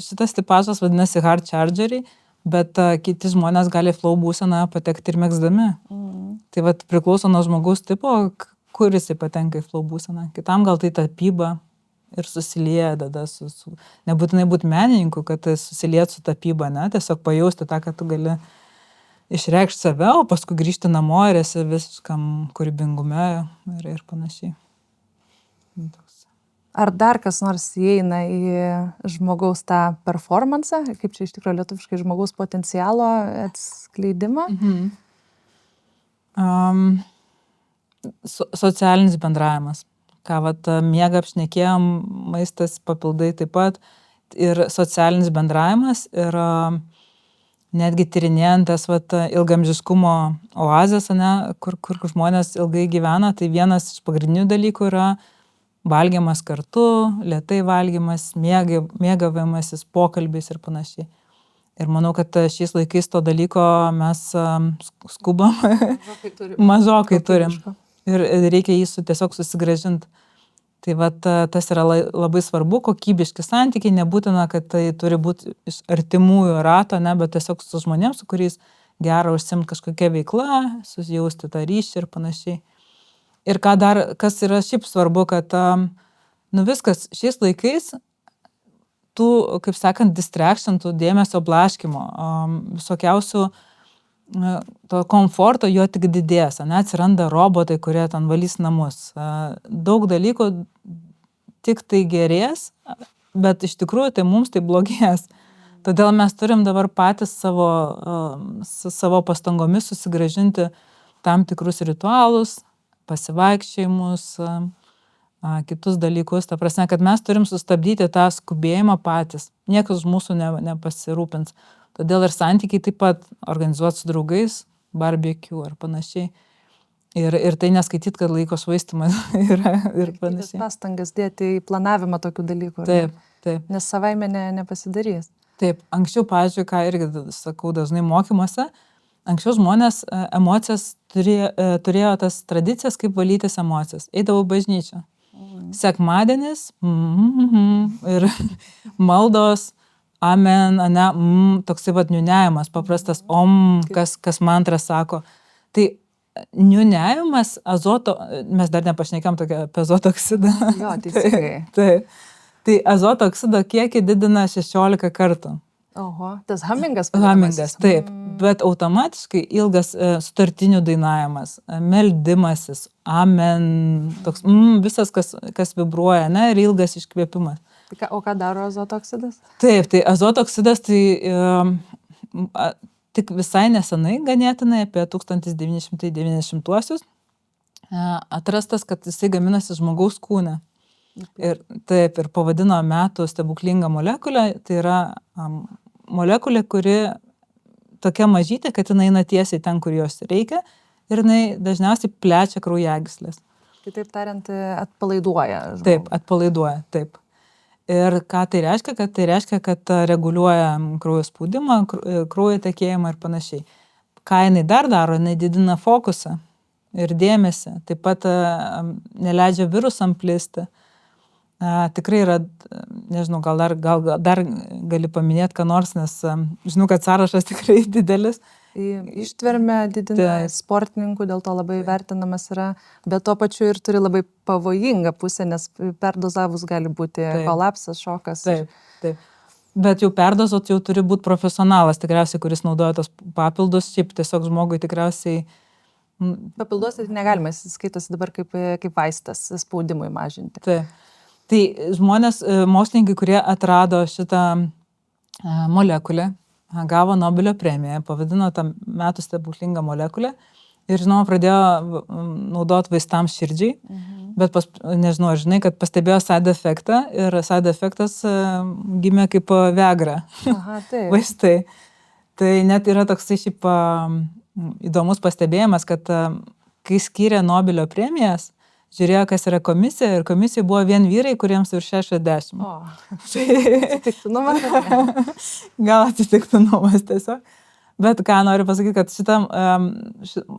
šitas tipažas vadinasi hard chargeriai, bet kiti žmonės gali flow būseną patekti ir megzdami. Tai priklauso nuo žmogaus tipo, kur jisai patenka į flow būseną. Kitam gal tai tapyba ir susilieja tada nebūtinai būti menininku, kad susiliet su tapyba, tiesiog pajausti tą, kad tu gali išreikšti save, o paskui grįžti namo ir esi visiškam kūrybingume ir panašiai. Ar dar kas nors įeina į žmogaus tą performansą, kaip čia iš tikrųjų lietuviškai žmogaus potencialo atskleidimą? Socialinis bendravimas. Ką miegą apšnekėjom, maistas, papildai taip pat. Ir socialinis bendravimas ir netgi tyrinėjant tas ilgamžiškumo oazės, kur žmonės ilgai gyvena, tai vienas iš pagrindinių dalykų yra valgymas kartu, lėtai valgymas, mėgavimasis, pokalbis ir panašiai. Ir manau, kad šiais laikais to dalyko mes skubam, mažokai turim. Ir reikia jį tiesiog susigrąžinti. Tai tas yra labai svarbu, kokybiški santykiai, nebūtina, kad tai turi būti iš artimųjų rato, bet tiesiog su žmonėms, su kuriais gera užsimti kažkokia veikla, susijausti tą ryšį ir panašiai. Ir kas yra šiaip svarbu, kad viskas šiais laikais tų, kaip sakant, distraction, tų dėmesio blaškymo, visokiausių to komforto jo tik didės, atsiranda robotai, kurie ten valys namus. Daug dalykų tik tai gerės, bet iš tikrųjų tai mums tai blogės. Todėl mes turim dabar patys savo pastangomis susigrąžinti tam tikrus ritualus, pasivaikščiojimus, kitus dalykus. Ta prasme, kad mes turim sustabdyti tą skubėjimą patys. Niekas už mūsų nepasirūpins. Todėl ir santykiai taip pat organizuoti su draugais, barbecue ar panašiai. Ir tai neskaityti, kad laiko švaistymas yra ir panašiai. Pastangas dėti į planavimą tokių dalykų. Taip. Nes savaime nepasidarys. Taip. Anksčiau, pavyzdžiui, ką irgi sakau dažnai mokymuose, anksčiau žmonės emocijas turėjo tas tradicijas, kaip valytis emocijas. Eidavau bažnyčią. Sekmadienis ir maldos, amen, toksai niuniavimas, paprastas kas mantrą sako. Tai niuniavimas azoto, mes dar nepašnekėm tokia apie azoto oksidą. Jo, teisingai. Tai azoto oksido kiekį didina 16 kartų. Oho, tas humingas. Humingas, taip. Bet automatiškai ilgas sutartinių dainavimas, meldimasis, amen, toks, visas, kas vibruoja, ne, ir ilgas iškvėpimas. O ką daro azoto oksidas? Taip, tai azoto oksidas tai tik visai nesenai, ganėtinai apie 1990-uosius, atrastas, kad jisai gaminasi žmogaus kūne. Ir taip, ir pavadino metų stebuklingą molekulę, tai yra molekulė, kuri tokia mažytė, kad jinai eina tiesiai ten, kur jos reikia, ir jinai dažniausiai plečia kraujagyslės. Kitaip tariant, atpalaiduoja žmogų. Taip, atpalaiduoja, taip. Ir ką tai reiškia? Tai reiškia, kad reguliuoja kraujo spaudimą, kraujo tekėjimą ir panašiai. Ką jinai dar daro? Jinai didina fokusą ir dėmesį, taip pat neleidžia virusam plisti. Tikrai yra, nežinau, gal dar gali paminėti ką nors, nes žinau, kad sąrašas tikrai didelis. Ištvermę didina sportininkų, dėl to labai vertinamas yra, bet tuo pačiu ir turi labai pavojingą pusę, nes perdozavus gali būti kolapsas, šokas. Taip. Bet jau perdozuot jau turi būti profesionalas, tikriausiai, kuris naudoja tos papildus, šiaip tiesiog žmogui tikriausiai. Papildus tai negalima, jis skaitosi dabar kaip vaistas spaudimui mažinti. Taip. Tai žmonės, mokslininkai, kurie atrado šitą molekulę, gavo Nobelio premiją, pavadino tą metų stebuklingą molekulę ir, žinoma, pradėjo naudoti vaistams širdžiai, bet nežinau, žinai, kad pastebėjo side efektą ir side efektas gimė kaip Viagra. Aha, taip. Vaistai. Tai net yra toksai šiaip įdomus pastebėjimas, kad kai skyrė Nobelio premijas, žiūrėjo, kas yra komisija, ir komisijai buvo vien vyrai, kuriems virš 60. O, atsitiktinumas. Gal atsitiktinumas tiesiog. Bet ką noriu pasakyti, kad šitą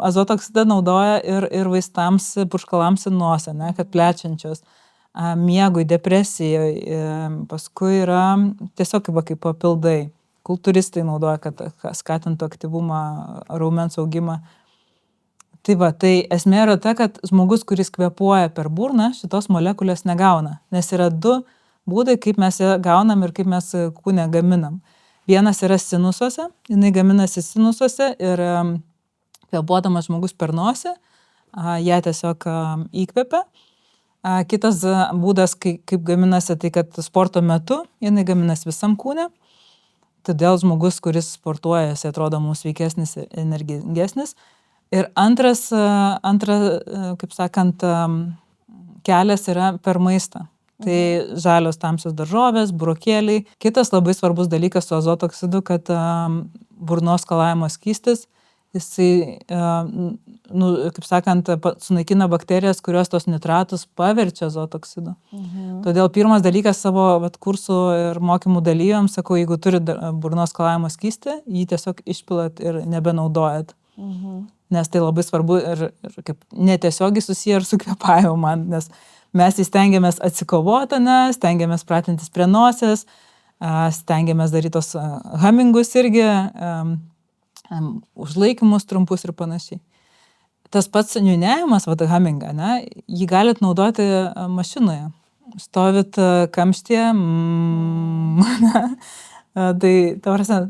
azoto oksidą naudoja ir vaistams, purškalams į nosį, ne, kad plečiančios, miegui, depresijai, paskui yra tiesiog kaip papildai. Kultūristai naudoja, kad skatintų aktyvumą, raumens augimą. Tai va, tai esmė yra ta, kad žmogus, kuris kvėpuoja per burną, šitos molekulės negauna, nes yra du būdai, kaip mes ją gaunam ir kaip mes kūne gaminam. Vienas yra sinusuose, jinai gaminasi sinusuose ir kvėpuodamas žmogus per nosį, ją tiesiog įkvepia. Kitas būdas, kaip gaminasi, tai kad sporto metu jinai gaminasi visam kūne. Todėl žmogus, kuris sportuoja, jis atrodo mums sveikesnis ir energingesnis. Ir antras, kaip sakant, kelias yra per maistą. Tai žalios tamsios daržovės, burokėliai. Kitas labai svarbus dalykas su azoto oksidu, kad burnos skalavimo skystis, jisai, kaip sakant, sunaikina bakterijas, kurios tos nitratus paverčia azoto oksidu. Todėl pirmas dalykas savo kursų ir mokymų dalyviams, sakau, jeigu turi burnos skalavimo skystį, jį tiesiog išpilat ir nebenaudojat. Nes tai labai svarbu ir kaip netiesiogiai susiję ir su kvėpavimu man, nes mes stengiamės atsikovoti, stengiamės pratintis prie nosies, stengiamės daryti tos humingus irgi, užlaikymus trumpus ir panašiai. Tas pats niūniavimas, humingą, jį galit naudoti mašinoje. Stovit kamštyje, tai tavrasi,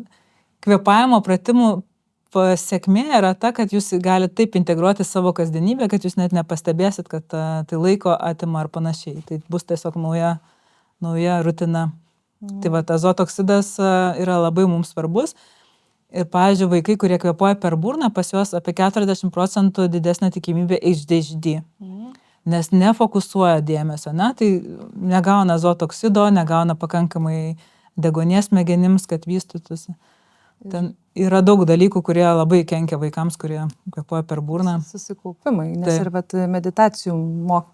kvėpavimo pratimų pasiekmė yra ta, kad jūs galite taip integruoti savo kasdienybę, kad jūs net nepastebėsit, kad tai laiko atima ar panašiai. Tai bus tiesiog nauja rutina. Tai va, azoto oksidas yra labai mums svarbus. Ir, pavyzdžiui, vaikai, kurie kvėpuoja per burną, pas juos apie 40% didesnė tikimybė ADHD. Nes nefokusuoja dėmesio, tai negauna azoto oksido, negauna pakankamai deguonies smegenims, kad vystytųsi. Ten yra daug dalykų, kurie labai kenkia vaikams, kurie kvėpuoja per burną. Susikaupimai, nes ir meditacijų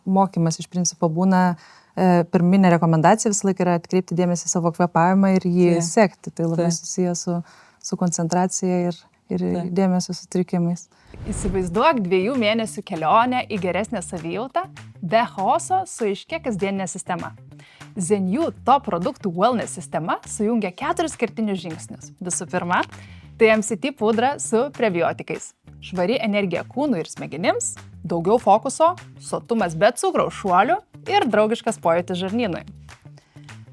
mokymas iš principo būna pirminė rekomendacija visą laiką yra atkreipti dėmesį į savo kvėpavimą ir jį sekti. Tai labai susijęs su koncentracija ir dėmesio sutrikimais. Įsivaizduok 2 mėnesių kelionę į geresnę savijautą, be chaoso su aiškia kasdieninė sistema. ZenU top produktų wellness sistema sujungia 4 kertinius žingsnius. Visų pirma, tai MCT pudra su prebiotikais. Švari energija kūnui ir smegenims, daugiau fokuso, sotumas be cukraus šuolių ir draugiškas pojūtis žarnynui.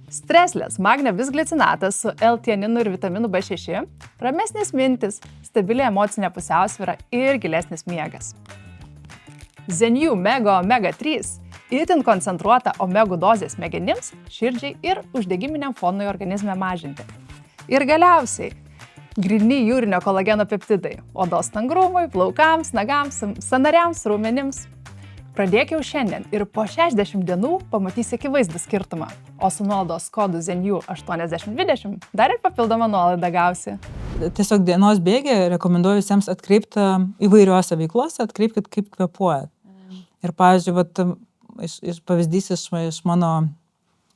Streslės magnio bisglicinatas su L-tianinu ir vitaminu B6, ramesnės mintis, stabili emocinė pusiausvyra ir gilesnis miegas. Zenju Mega Omega 3 itin koncentruota omegų dozė smegenims, širdžiai ir uždegiminiam fonui organizme mažinti. Ir galiausiai gryni jūrinio kolageno peptidai odos stangrumui, plaukams, nagams, sąnariams, raumenims. Pradėk jau šiandien ir po 60 dienų pamatysi akivaizdų skirtumą, o su nuolaidos kodu ZENJU 8020 dar ir papildomą nuolaidą gausi. Tiesiog dienos bėgė rekomenduoju visiems atkreipti įvairiuose veiklose, atkreipkit kaip kvėpuojat. Ir pavyzdžiui, pavyzdys iš mano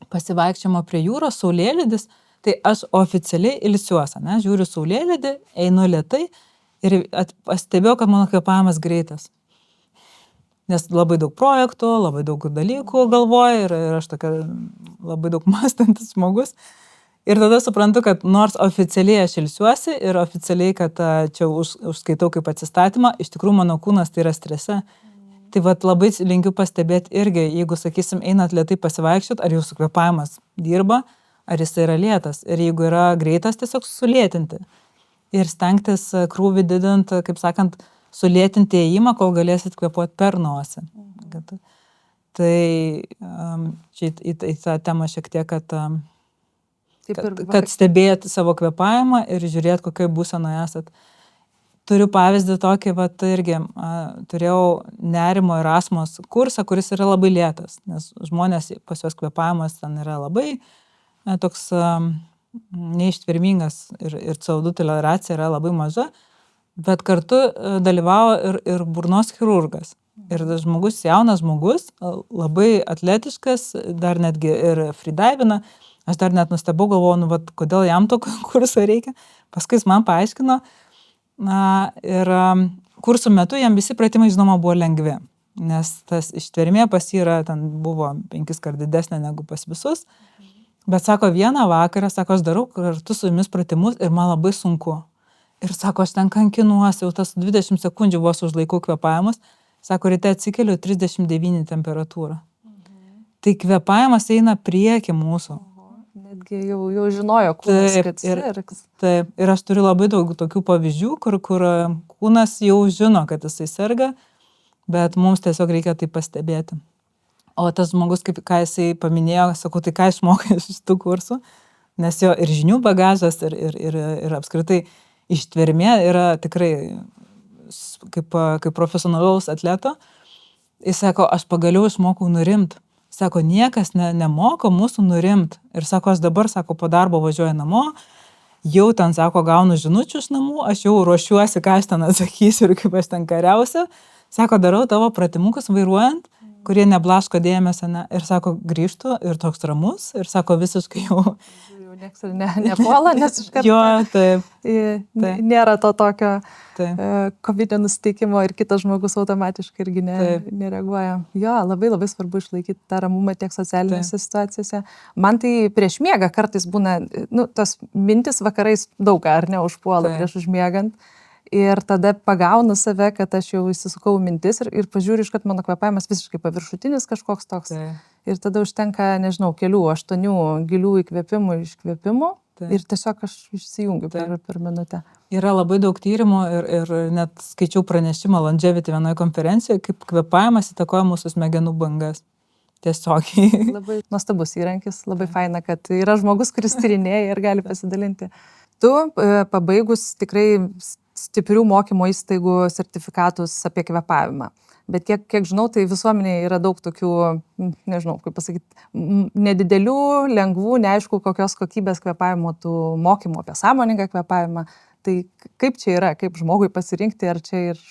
pasivaikščiojimo prie jūros, saulėlydis, tai aš oficialiai ilsiuosi, ne, žiūriu saulėlydį, einu lėtai ir pastebėjau, kad mano kvėpavimas greitas. Nes labai daug projektų, labai daug dalykų galvoju ir aš tokia labai daug mąstantis žmogus. Ir tada suprantu, kad nors oficialiai aš ilsiuosi ir oficialiai, kad čia užskaitau kaip atsistatymą, iš tikrųjų mano kūnas tai yra strese. Tai labai linkiu pastebėti irgi, jeigu, sakysim, einat lėtai pasivaikščiot, ar jūsų kvėpavimas dirba, ar jis yra lėtas. Ir jeigu yra greitas, tiesiog sulėtinti. Ir stengtis krūvį didint, kaip sakant, sulėtinti ėjimą, kol galėsit kvėpuoti per nosį. Tai čia į tą temą šiek tiek, kad stebėt savo kvėpavimą ir žiūrėt, kokioje būsenoje esat. Turiu pavyzdį tokį, irgi turėjau nerimo ir astmos kursą, kuris yra labai lėtas, nes žmonės pas juos kvėpavimas ten yra labai toks neištvermingas ir CO2 toleracija yra labai maža, bet kartu dalyvavo ir burnos chirurgas. Ir žmogus, jaunas žmogus, labai atletiškas, dar netgi ir freedivina. Aš dar net nustebau, galvoju, kodėl jam to kurso reikia. Paskui jis man paaiškino. Ir kursų metu jam visi pratimai, žinoma, buvo lengvi. Nes tas ištvermė pas jį ten buvo 5 kart didesnė negu pas visus. Bet sako, vieną vakarą, sako, aš darau kartu su jumis pratimus ir man labai sunku. Ir sako, aš ten kankinuosi, jau tas 20 sekundžių vos užlaikau kvėpavimus. Sako, ryte atsikeliu 39 temperatūrą. Tai kvėpavimas eina prieki mūsų. Netgi jau žinojo kūnas, kad sirgs. Taip, ir aš turiu labai daug tokių pavyzdžių, kur kūnas jau žino, kad jisai serga, bet mums tiesiog reikia tai pastebėti. O tas žmogus, ką jisai paminėjo, sakau, tai ką išmokai iš tų kursų, nes jo ir žinių bagažas, ir apskritai ištvermė yra tikrai kaip profesionalaus atleto. Jis sako, aš pagaliau išmokau nurimt. Sako, niekas nemoko mūsų nurimt. Ir sako, aš dabar, sako, po darbo važiuoju namo, jau ten, sako, gaunu žinučių iš namų, aš jau ruošiuosi, ką aš ten atsakysiu ir kaip aš ten kariausiu. Sako, darau tavo pratimukus vairuojant, kurie neblaško dėmesio, ne? Ir sako, grįžtu ir toks ramus, ir sako, visiškai jau nieks nepuola, nes iš karto nėra to tokio kovidinio nusiteikimo ir kitas žmogus automatiškai irgi nereaguoja. Jo, labai labai svarbu išlaikyti tą ramumą tiek socialinėse situacijose. Man tai prieš miegą kartais būna, tos mintis vakarais daug ką ar ne užpuola prieš užmiegant. Ir tada pagaunu save, kad aš jau įsisukau mintis ir pažiūriu, kad mano kvėpavimas visiškai paviršutinis kažkoks toks. Ir tada užtenka, nežinau, 8 gilių įkvėpimų ir iškvėpimų. Ir tiesiog aš išsijungiu per minutę. Yra labai daug tyrimų ir net skaičiau pranešimą Longevity vienoje konferencijoje, kaip kvėpavimas įtakoja mūsų smegenų bangas. Tiesiog. Labai nuostabus įrankis, labai faina, kad yra žmogus, kuris tyrinėja ir gali pasidalinti. Tu pabaigus tikrai stiprių mokymo įstaigų sertifikatus apie kvėpavimą. Bet kiek žinau, tai visuomenėje yra daug tokių, nežinau, kaip pasakyti, nedidelių, lengvų, neaišku, kokios kokybės kvėpavimo tų mokymų apie sąmoningą kvėpavimą. Tai kaip čia yra, kaip žmogui pasirinkti, ar čia ir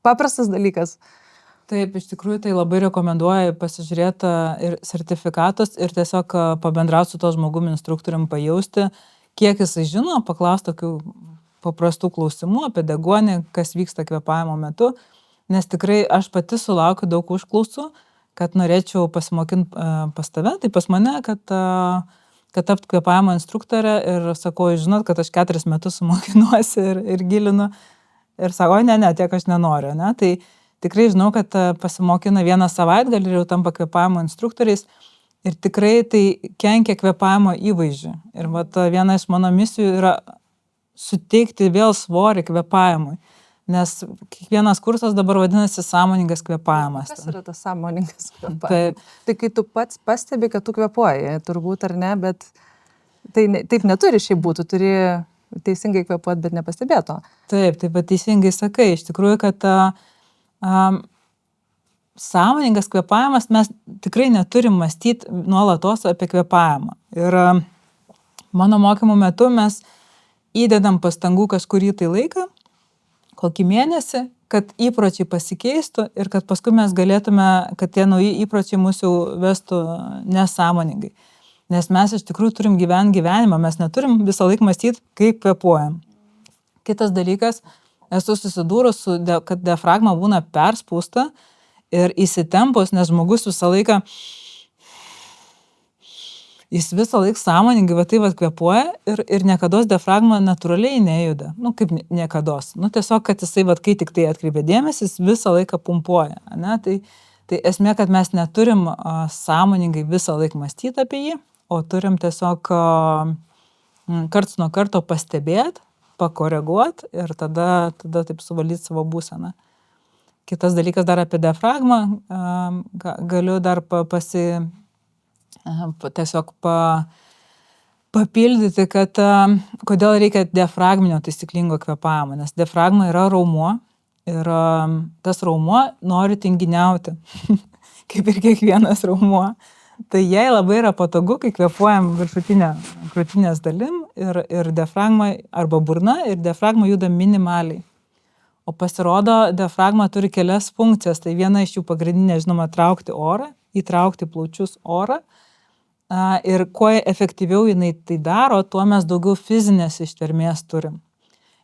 paprastas dalykas? Taip, iš tikrųjų tai labai rekomenduoju pasižiūrėti ir sertifikatus ir tiesiog pabendrauti su to žmogumi instruktorium, pajausti, kiek jisai žino, paklausti tokių paprastų klausimų apie deguonį, kas vyksta kvėpavimo metu, nes tikrai aš pati sulaukiu daug užklausų, kad norėčiau pasimokinti pas tave, tai pas mane, kad tapt kvėpavimo instruktorė ir sakau, žinot, kad aš 4 metus sumokinuosi ir gilinu ir sako, ne, tiek aš nenoriu, ne, tai tikrai žinau, kad pasimokina 1 savaitgalį ir jau tampa kvėpavimo instruktoriais Ir tikrai tai kenkia kvėpavimo įvaizdžiui. Ir viena iš mano misijų yra suteikti vėl svorį kvėpavimui. Nes kiekvienas kursas dabar vadinasi sąmoningas kvėpavimas. Kas yra tas sąmoningas kvėpavimas? Tai kai tu pats pastebi, kad tu kvėpuoji, turbūt ar ne, bet tai taip neturi šiaip būti, turi teisingai kvėpuoti, bet nepastebėto. Taip, teisingai sakai. Iš tikrųjų, kad sąmoningas kvėpavimas, mes tikrai neturim mąstyti nuolatos apie kvėpavimą. Ir mano mokymų metu mes įdedam pastangų kažkurį tai laiką, kokį mėnesį, kad įpročiai pasikeistų ir kad paskui mes galėtume, kad tie nauji įpročiai mūsų vestų nesąmoningai. Nes mes iš tikrųjų turim gyvenimą, mes neturim visą laiką mąstyti, kaip kvėpuojam. Kitas dalykas, esu susidūrus su, kad diafragma būna perspausta ir įsitempus, nes žmogus visą laiką, jis visą laiką sąmoningai kvėpuoja ir niekados diafragma natūraliai nejuda. Kaip niekados. Tiesiog, kad jisai, kai tik tai atkreipia dėmesį, jis visą laiką pumpuoja. Ne? Tai esmė, kad mes neturim sąmoningai visą laiką mąstyti apie jį, o turim tiesiog karts nuo karto pastebėti, pakoreguoti ir tada taip suvaldyti savo būseną. Kitas dalykas dar apie diafragmą, galiu dar tiesiog papildyti, kad kodėl reikia diafragminio taisyklingo kvėpavimo, nes diafragma yra raumuo ir tas raumuo nori tinginiauti, kaip ir kiekvienas raumuo. Tai jai labai yra patogu, kai kvėpuojam viršutinę krūtinės dalim ir diafragma arba burna ir diafragma juda minimaliai. O pasirodo, diafragma turi kelias funkcijas, tai viena iš jų pagrindinė, žinoma, traukti orą, įtraukti plaučius orą. Ir kuo efektyviau jinai tai daro, tuo mes daugiau fizinės ištvermės turim.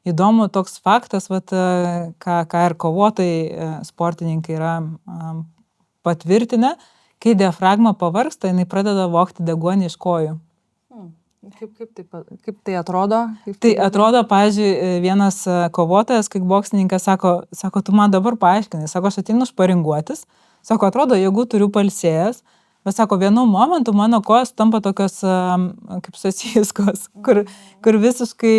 Įdomu toks faktas, ką ir kovotojai sportininkai yra patvirtinę, kai diafragma pavargsta, jinai pradeda vogti deguonį iš kojų. Kaip tai atrodo? Tai atrodo, pavyzdžiui, vienas kovotojas, kaip boksininkas, sako, tu man dabar paaiškinai, sako, aš ateinu šparinguotis, sako, atrodo, jeigu turiu pailsėjęs, bet sako, vienu momentu mano kojos tampa tokios kaip sasiskos, kur visiškai,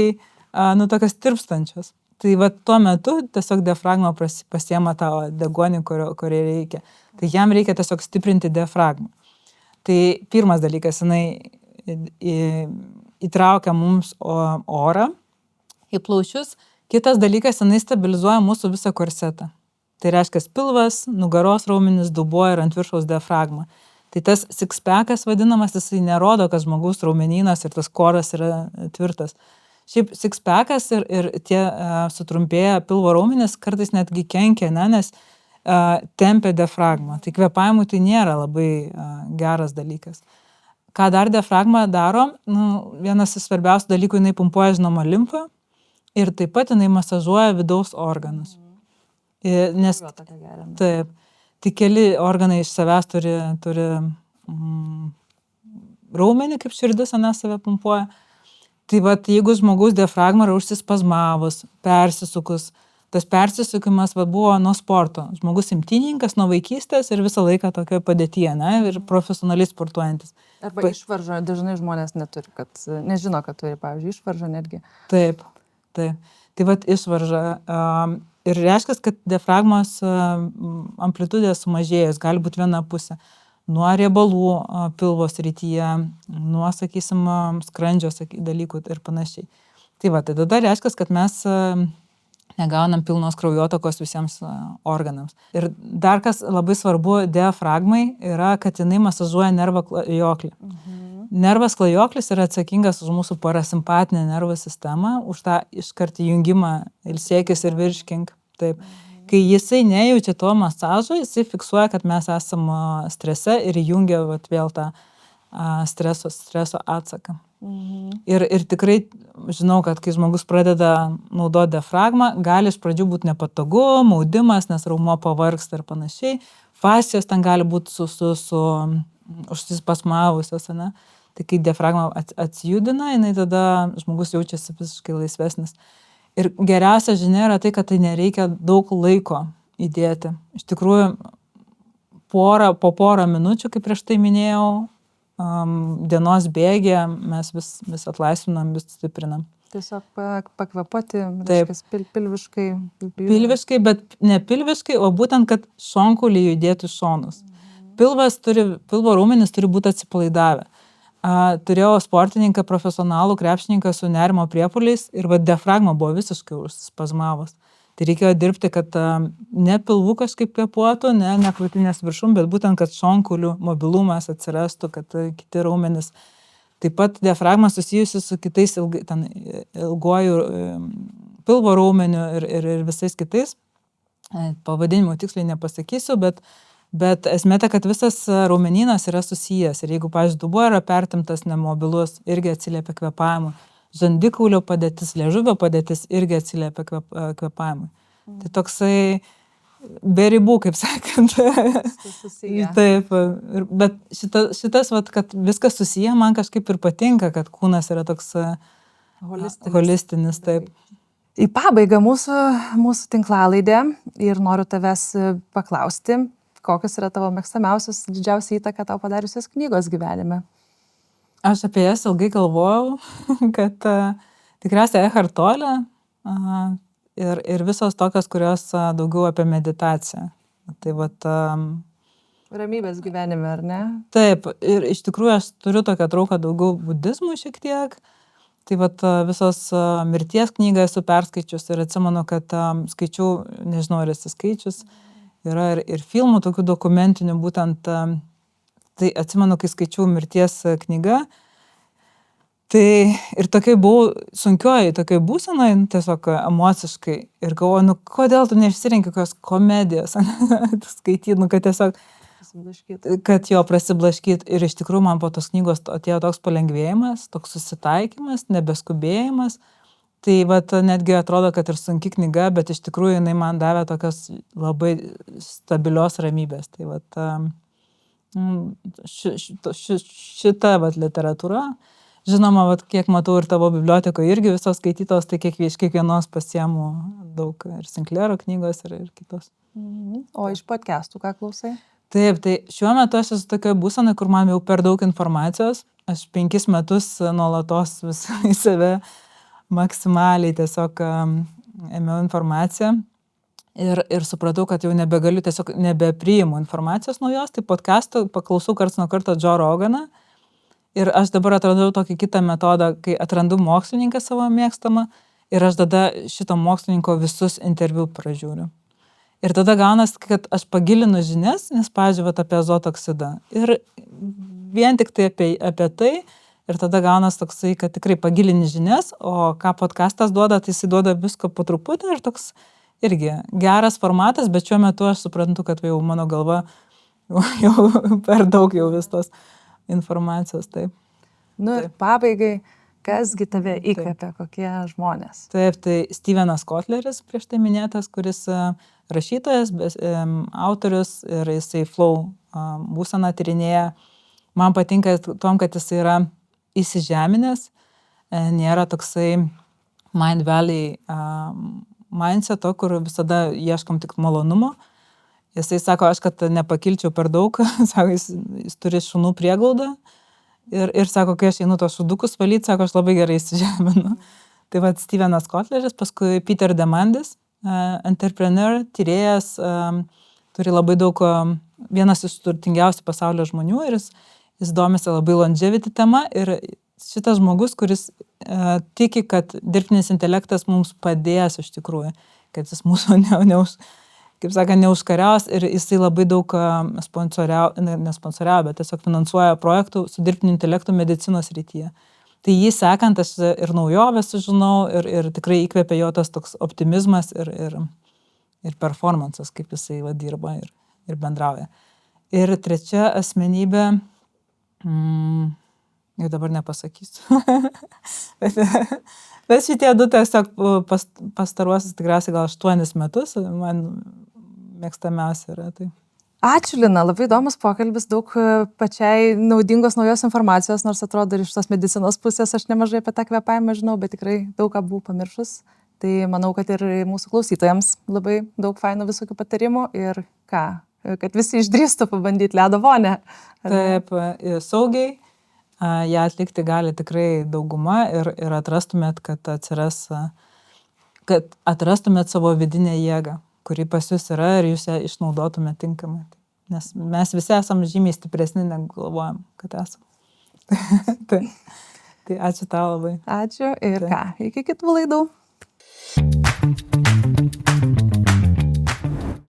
tokios tirpstančios. Tai tuo metu tiesiog diafragma pasiema tą deguonį, kurio reikia. Tai jam reikia tiesiog stiprinti diafragmą. Tai pirmas dalykas, jinai įtraukia mums orą į plaučius. Kitas dalykas, jinai stabilizuoja mūsų visą korsetą. Tai reiškia pilvas, nugaros raumenis, dubuo ir ant viršaus diafragma. Tai tas six-packas vadinamas, jisai nerodo, kad žmogaus raumenynas ir tas koras yra tvirtas. Šiaip six-packas ir tie sutrumpėję pilvo raumenys kartais netgi kenkia, nes tempia diafragmą. Tai kvėpavimui tai nėra labai geras dalykas. Ką dar diafragma daro? Vienas iš svarbiausių dalykų, jinai pumpuoja, žinoma, limfą ir taip pat jinai masažuoja vidaus organus. Nes taip. Tai keli organai iš savęs turi raumenį, kaip širdis save pumpuoja. Tai jeigu žmogaus diafragma yra užsispazmavus, persisukus, tas persisukimas buvo nuo sporto. Žmogus imtynininkas nuo vaikystės ir visą laiką tokioje padėtyje, ir profesionaliai sportuojantis. Arba išvaržą, dažnai žmonės neturi, nežino, kad turi, pavyzdžiui, išvaržą netgi. Taip. Tai išvarža. Ir reiškia, kad diafragmos amplitudė sumažėjus, gali būti viena pusė. Nuo riebalų pilvo srityje, nuo, sakysim, skrandžio dalykų ir panašiai. Tai tada reiškia, kad mes negaunam pilnos kraujotakos visiems organams. Ir dar kas labai svarbu diafragmai yra, kad jinai masažuoja nervą klajoklį. Nervas klajoklis yra atsakingas už mūsų parasimpatinę nervų sistemą, už tą iškart įjungimą ilsėkis ir virškink. Taip. Kai jisai nejaučia to masažo, jisai fiksuoja, kad mes esam strese ir įjungia vėl tą streso atsaką. Ir tikrai žinau, kad kai žmogus pradeda naudoti diafragmą, gali iš pradžių būti nepatogu, maudimas, nes raumuo pavargsta ir panašiai. Fascijos ten gali būti su užsispasmavusios, ne? Tai kai diafragma atsijudina, jinai tada žmogus jaučiasi visiškai laisvesnis. Ir geriausia žinia yra tai, kad tai nereikia daug laiko įdėti. Iš tikrųjų, po porą minučių, kaip prieš tai minėjau, dienos bėgė mes vis atlaisvinam, vis stiprinam. Tiesiog pakvėpuoti, Taip. pilviškai. Pilviškai, bet ne pilviškai, o būtent, kad šonkauliai judėtų į šonus. Pilvo raumenys turi būti atsipalaidavę. Turėjau sportininką, profesionalų krepšininką su nerimo priepuoliais ir diafragma buvo visiškai užsispazmavus. Tai reikėjo dirbti, kad ne pilvų kažkaip kvėpuotų, ne krūtinės viršum, bet būtent, kad šonkaulių mobilumas atsirastų, kad kiti raumenys. Taip pat diafragma susijusi su kitais ilguoju pilvo raumeniu ir visais kitais. Pavadinimų tiksliai nepasakysiu, bet esmė ta, kad visas raumenynas yra susijęs. Ir jeigu, pavyzdžiui, dubuo yra pertemptas, nemobilus, irgi atsiliepia kvėpavimui. Žandikaulio padėtis, liežuvio padėtis irgi atsiliepia kvėpavimui. Tai toksai be ribų, kaip sakant. Taip, bet šitas, kad viskas susiję, man kažkaip ir patinka, kad kūnas yra toks holistinis. Taip. Į pabaigą mūsų tinklalaidė ir noriu tavęs paklausti, kokios yra tavo mėgstamiausios, didžiausia įtaka tau padariusios knygos gyvenime? Aš apie jas ilgai galvojau, kad tikriausiai Eckhart Tolle ir visos tokios, kurios daugiau apie meditaciją. Tai Ramybės gyvenime, ar ne? Taip, ir iš tikrųjų aš turiu tokią trauką daugiau budizmų šiek tiek. Tai visos mirties knygą esu perskaičius ir atsimenu, kad skaičiau, nežinau, ar esi skaičius, yra ir filmų tokių dokumentinių, būtent, tai atsimenu, kai skaičiau mirties knygą, tai ir tokiai buvau sunkioj, tokiai būsenai, tiesiog emociškai. Ir galvoju, kodėl tu neišsirenki kokios komedijos skaityt, kad tiesiog, kad jo prasiblaškyt. Ir iš tikrųjų man po tos knygos atėjo toks palengvėjimas, toks susitaikymas, nebeskubėjimas. Tai netgi atrodo, kad ir sunki knyga, bet iš tikrųjų jinai man davė tokios labai stabilios ramybės. Tai šita literatūra. Žinoma, kiek matau ir tavo bibliotekoje irgi visos skaitytos, tai iš kiekvienos pasiemu daug ir Sinclairo knygos ir kitos. O iš podcastų ką klausai? Taip, tai šiuo metu aš esu tokioje būsenoje, kur man jau per daug informacijos. Aš 5 metus nuolatos visą į save maksimaliai tiesiog ėmiau informaciją ir supratau, kad jau nebegaliu, tiesiog nebepriimu informacijos naujos, tai podcastų paklausau karts nuo karto Joe Roganą. Ir aš dabar atradau tokį kitą metodą, kai atrandu mokslininką savo mėgstamą ir aš tada šito mokslininko visus interviu pražiūriu. Ir tada gaunas, kad aš pagilinu žinias, nes, pavyzdžiui, apie azoto oksidą. Ir vien tik tai apie tai, ir tada gaunas toksai, kad tikrai pagilini žinias, o ką podcastas duoda, tai jis duoda visko po truputį ir toks irgi geras formatas, bet šiuo metu aš suprantu, kad jau mano galva jau per daug jau vis tos informacijos, taip. Ir pabaigai, kasgi tave įkvepia, kokie žmonės? Taip, tai Stevenas Kotleris, prieš tai minėtas, kuris rašytojas, autorius ir jisai flow būseną tyrinėja. Man patinka tom, kad jis yra įsižeminęs, nėra toksai mind valley mindseto, kur visada ieškom tik malonumo. Jisai sako, aš kad nepakilčiau per daug, sako, jis turi šunų prieglaudą ir sako, kai aš einu tos šudukus valyti, sako, aš labai gerai įsižeminu. Tai Stevenas Kotleris, paskui Peter Diamandis, entrepreneur, tyrėjas, turi labai daug, vienas iš turtingiausių pasaulio žmonių ir jis domisi labai longevity tema ir šitas žmogus, kuris tiki, kad dirbtinis intelektas mums padės iš tikrųjų, kad jis mūsų kaip sakant, neužkariaus ir jisai labai daug nesponsoriavo, bet tiesiog finansuoja projektų su dirbtiniu intelektu medicinos srityje. Tai jį sekant, aš ir naujovės sužinau ir tikrai įkvėpia jo tas toks optimizmas ir performances, kaip jisai dirba ir bendrauja. Ir trečia asmenybė, jau dabar nepasakysiu, bet šitie du tiesiog pastaruosius tikriausiai gal 8 metus man mėgstamiausia yra. Tai. Ačiū, Lina, labai įdomus pokalbis, daug pačiai naudingos naujos informacijos, nors atrodo ir iš tos medicinos pusės aš nemažai apie tą kvėpavimą žinau, bet tikrai daug ką buvau pamiršus. Tai manau, kad ir mūsų klausytojams labai daug fainų visokių patarimų ir kad visi išdrįstų pabandyti ledo vonę. Taip, saugiai. ją atlikti gali tikrai dauguma ir atrastumėt, kad atrastumėt savo vidinę jėgą, kuri pas jūs yra ir jūs ją išnaudotumėt tinkamai. Nes mes visi esam žymiai stipresni, negu galvojam, kad esam. tai ačiū tau labai. Ačiū ir ką, iki kitų laidų.